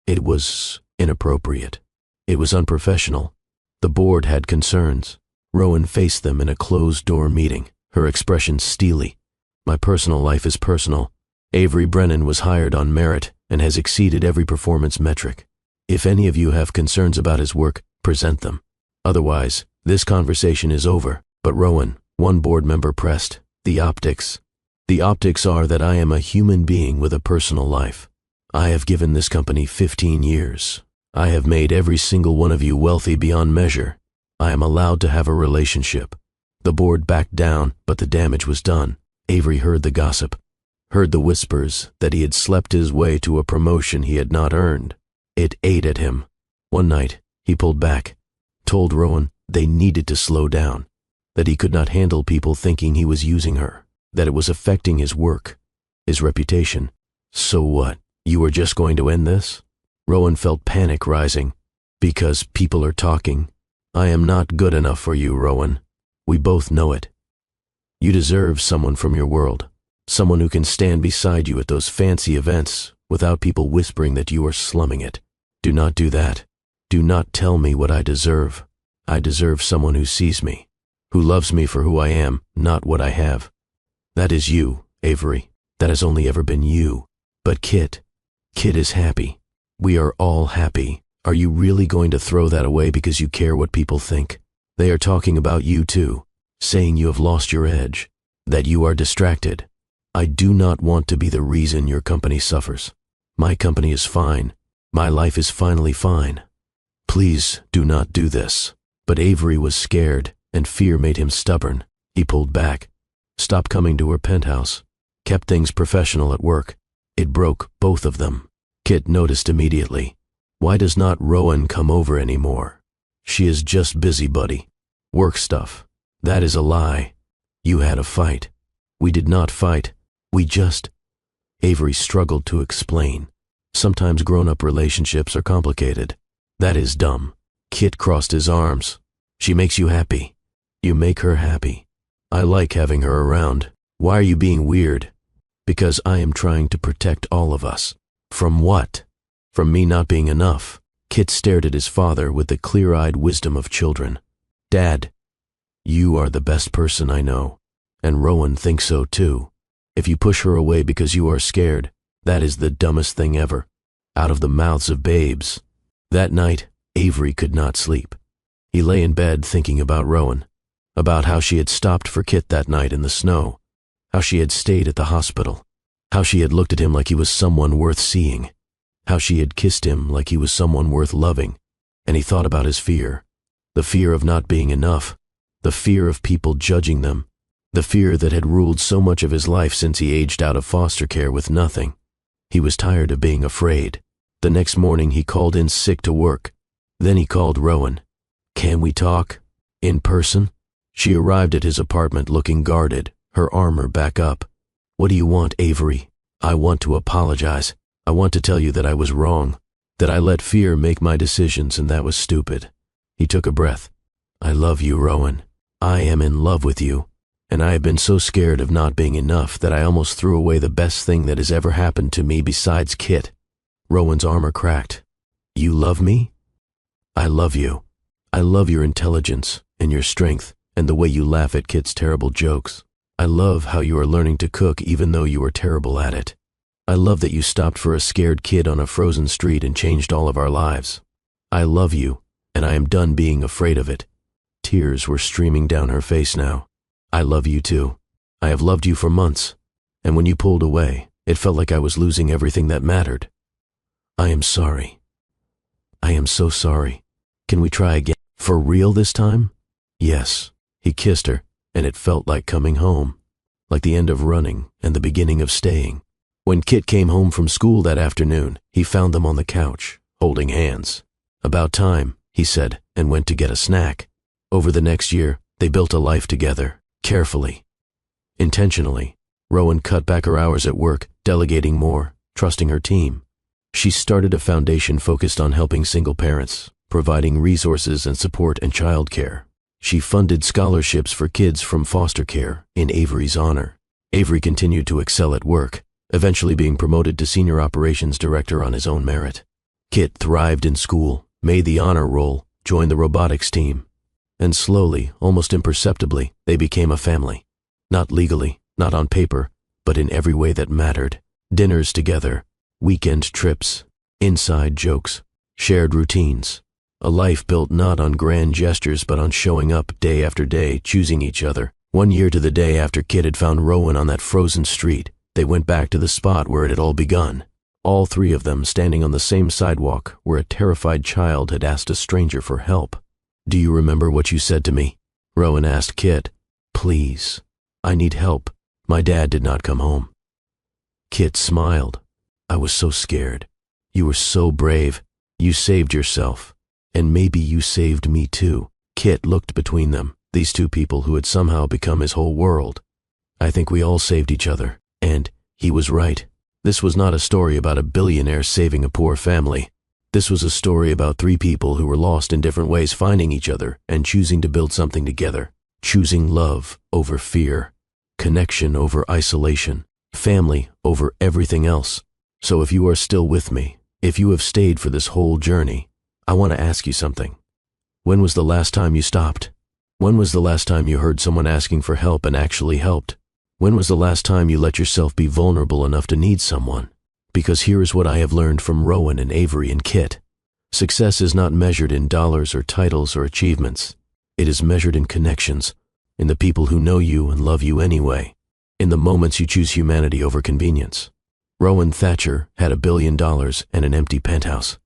It was inappropriate. It was unprofessional. The board had concerns. Rowan faced them in a closed-door meeting, her expression steely. My personal life is personal. Avery Brennan was hired on merit and has exceeded every performance metric. If any of you have concerns about his work, present them. Otherwise, this conversation is over. But Rowan, one board member pressed, the optics. The optics are that I am a human being with a personal life. I have given this company 15 years. I have made every single one of you wealthy beyond measure. I am allowed to have a relationship. The board backed down, but the damage was done. Avery heard the gossip, heard the whispers that he had slept his way to a promotion he had not earned. It ate at him. One night, he pulled back, told Rowan they needed to slow down, that he could not handle people thinking he was using her, that it was affecting his work, his reputation. So what? You were just going to end this? Rowan felt panic rising. Because people are talking. I am not good enough for you, Rowan. We both know it. You deserve someone from your world. Someone who can stand beside you at those fancy events without people whispering that you are slumming it. Do not do that. Do not tell me what I deserve. I deserve someone who sees me, who loves me for who I am, not what I have. That is you, Avery. That has only ever been you. But Kit is happy. We are all happy. Are you really going to throw that away because you care what people think? They are talking about you too, saying you have lost your edge, that you are distracted. I do not want to be the reason your company suffers. My company is fine. My life is finally fine. Please do not do this. But Avery was scared, and fear made him stubborn. He pulled back, stopped coming to her penthouse, kept things professional at work. It broke both of them. Kit noticed immediately. Why does not Rowan come over anymore? She is just busybody. Work stuff. That is a lie. You had a fight. We did not fight. We just... Avery struggled to explain. Sometimes grown-up relationships are complicated. That is dumb. Kit crossed his arms. She makes you happy. You make her happy. I like having her around. Why are you being weird? Because I am trying to protect all of us. From what? From me not being enough. Kit stared at his father with the clear-eyed wisdom of children. Dad, you are the best person I know. And Rowan thinks so too. If you push her away because you are scared, that is the dumbest thing ever. Out of the mouths of babes. That night, Avery could not sleep. He lay in bed thinking about Rowan, about how she had stopped for Kit that night in the snow, how she had stayed at the hospital, how she had looked at him like he was someone worth seeing, how she had kissed him like he was someone worth loving, and he thought about his fear, the fear of not being enough, the fear of people judging them, the fear that had ruled so much of his life since he aged out of foster care with nothing. He was tired of being afraid. The next morning he called in sick to work. Then he called Rowan. Can we talk? In person? She arrived at his apartment looking guarded, her armor back up. What do you want, Avery? I want to apologize. I want to tell you that I was wrong, that I let fear make my decisions and that was stupid. He took a breath. I love you, Rowan. I am in love with you. And I have been so scared of not being enough that I almost threw away the best thing that has ever happened to me besides Kit. Rowan's armor cracked. You love me? I love you. I love your intelligence and your strength and the way you laugh at Kit's terrible jokes. I love how you are learning to cook even though you are terrible at it. I love that you stopped for a scared kid on a frozen street and changed all of our lives. I love you, and I am done being afraid of it. Tears were streaming down her face now. I love you too. I have loved you for months, and when you pulled away, it felt like I was losing everything that mattered. I am sorry. I am so sorry. Can we try again? For real this time? Yes. He kissed her, and it felt like coming home, like the end of running and the beginning of staying. When Kit came home from school that afternoon, he found them on the couch, holding hands. About time, he said, and went to get a snack. Over the next year, they built a life together, carefully. Intentionally, Rowan cut back her hours at work, delegating more, trusting her team. She started a foundation focused on helping single parents, providing resources and support and childcare. She funded scholarships for kids from foster care in Avery's honor. Avery continued to excel at work, eventually being promoted to senior operations director on his own merit. Kit thrived in school, made the honor roll, joined the robotics team. And slowly, almost imperceptibly, they became a family. Not legally, not on paper, but in every way that mattered. Dinners together, weekend trips, inside jokes, shared routines. A life built not on grand gestures but on showing up day after day, choosing each other. 1 year to the day after Kit had found Rowan on that frozen street, they went back to the spot where it had all begun. All three of them standing on the same sidewalk where a terrified child had asked a stranger for help. Do you remember what you said to me? Rowan asked Kit. Please, I need help. My dad did not come home. Kit smiled. I was so scared. You were so brave. You saved yourself. And maybe you saved me too. Kit looked between them, these two people who had somehow become his whole world. I think we all saved each other. And he was right. This was not a story about a billionaire saving a poor family. This was a story about three people who were lost in different ways, finding each other and choosing to build something together, choosing love over fear, connection over isolation, family over everything else. So if you are still with me, if you have stayed for this whole journey, I want to ask you something. When was the last time you stopped? When was the last time you heard someone asking for help and actually helped? When was the last time you let yourself be vulnerable enough to need someone? Because here is what I have learned from Rowan and Avery and Kit. Success is not measured in dollars or titles or achievements. It is measured in connections, in the people who know you and love you anyway, in the moments you choose humanity over convenience. Rowan Thatcher had $1 billion and an empty penthouse.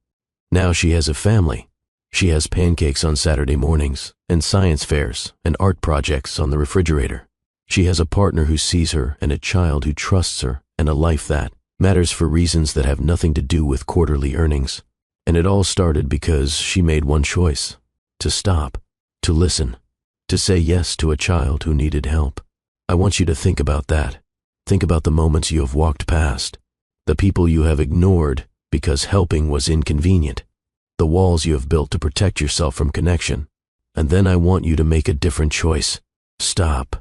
Now she has a family. She has pancakes on Saturday mornings, and science fairs, and art projects on the refrigerator. She has a partner who sees her, and a child who trusts her, and a life that matters for reasons that have nothing to do with quarterly earnings. And it all started because she made one choice: to stop, to listen, to say yes to a child who needed help. I want you to think about that. Think about the moments you have walked past, the people you have ignored because helping was inconvenient, the walls you have built to protect yourself from connection. And then I want you to make a different choice. Stop.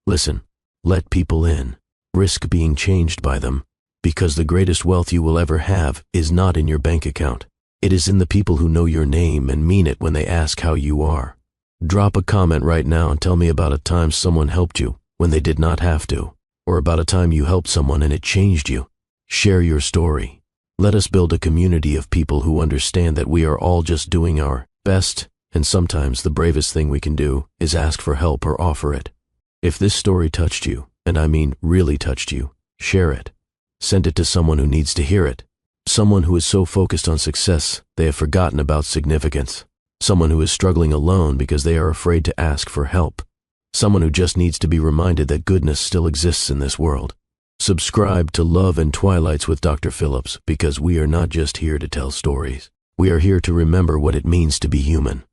Listen. Let people in. Risk being changed by them, because the greatest wealth you will ever have is not in your bank account. It is in the people who know your name and mean it when they ask how you are. Drop a comment right now and tell me about a time someone helped you when they did not have to, or about a time you helped someone and it changed you. Share your story. Let us build a community of people who understand that we are all just doing our best, and sometimes the bravest thing we can do is ask for help or offer it. If this story touched you, and I mean really touched you, share it. Send it to someone who needs to hear it. Someone who is so focused on success they have forgotten about significance. Someone who is struggling alone because they are afraid to ask for help. Someone who just needs to be reminded that goodness still exists in this world. Subscribe to Love and Twilights with Dr. Phillips, because we are not just here to tell stories. We are here to remember what it means to be human,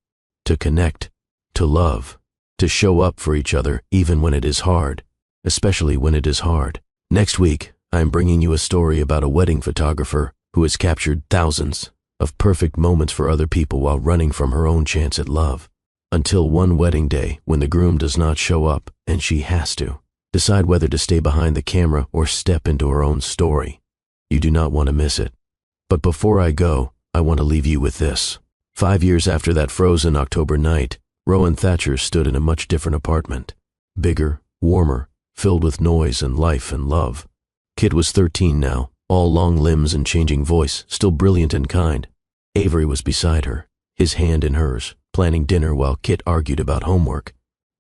to connect, to love, to show up for each other even when it is hard, especially when it is hard. Next week, I am bringing you a story about a wedding photographer who has captured thousands of perfect moments for other people while running from her own chance at love. Until one wedding day when the groom does not show up and she has to decide whether to stay behind the camera or step into her own story. You do not want to miss it. But before I go, I want to leave you with this. 5 years after that frozen October night, Rowan Thatcher stood in a much different apartment. Bigger, warmer, filled with noise and life and love. Kit was 13 now, all long limbs and changing voice, still brilliant and kind. Avery was beside her, his hand in hers, planning dinner while Kit argued about homework.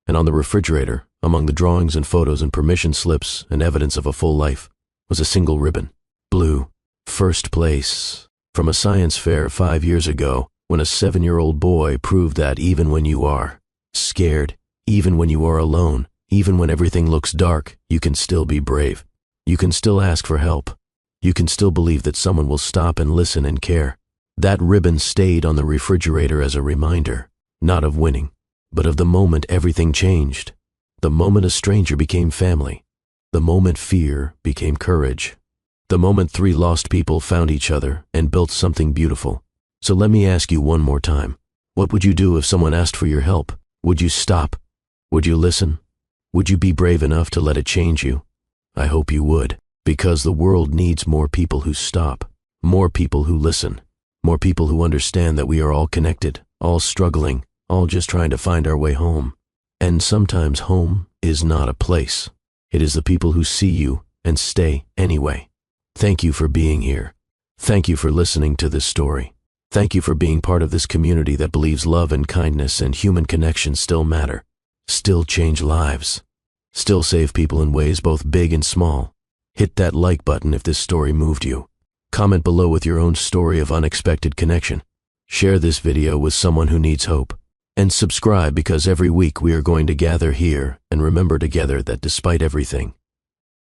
And on the refrigerator, among the drawings and photos and permission slips and evidence of a full life, was a single ribbon. Blue. First place. From a science fair 5 years ago, when a 7-year-old boy proved that even when you are scared, even when you are alone, even when everything looks dark, you can still be brave. You can still ask for help. You can still believe that someone will stop and listen and care. That ribbon stayed on the refrigerator as a reminder, not of winning, but of the moment everything changed. The moment a stranger became family. The moment fear became courage. The moment 3 lost people found each other and built something beautiful. So let me ask you one more time. What would you do if someone asked for your help? Would you stop? Would you listen? Would you be brave enough to let it change you? I hope you would, because the world needs more people who stop, more people who listen, more people who understand that we are all connected, all struggling, all just trying to find our way home. And sometimes home is not a place. It is the people who see you and stay anyway. Thank you for being here. Thank you for listening to this story. Thank you for being part of this community that believes love and kindness and human connection still matter, still change lives, still save people in ways both big and small. Hit that like button if this story moved you. Comment below with your own story of unexpected connection. Share this video with someone who needs hope. And subscribe, because every week we are going to gather here and remember together that despite everything,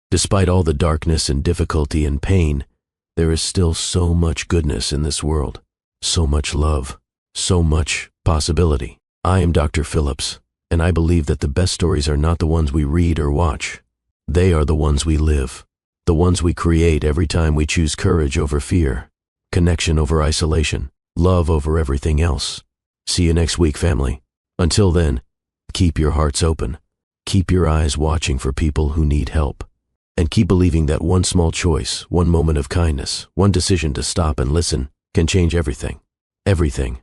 despite all the darkness and difficulty and pain, there is still so much goodness in this world, so much love, so much possibility. I am Dr. Phillips, and I believe that the best stories are not the ones we read or watch. They are the ones we live. The ones we create every time we choose courage over fear, connection over isolation, love over everything else. See you next week, family. Until then, keep your hearts open. Keep your eyes watching for people who need help. And keep believing that one small choice, one moment of kindness, one decision to stop and listen can change everything. Everything.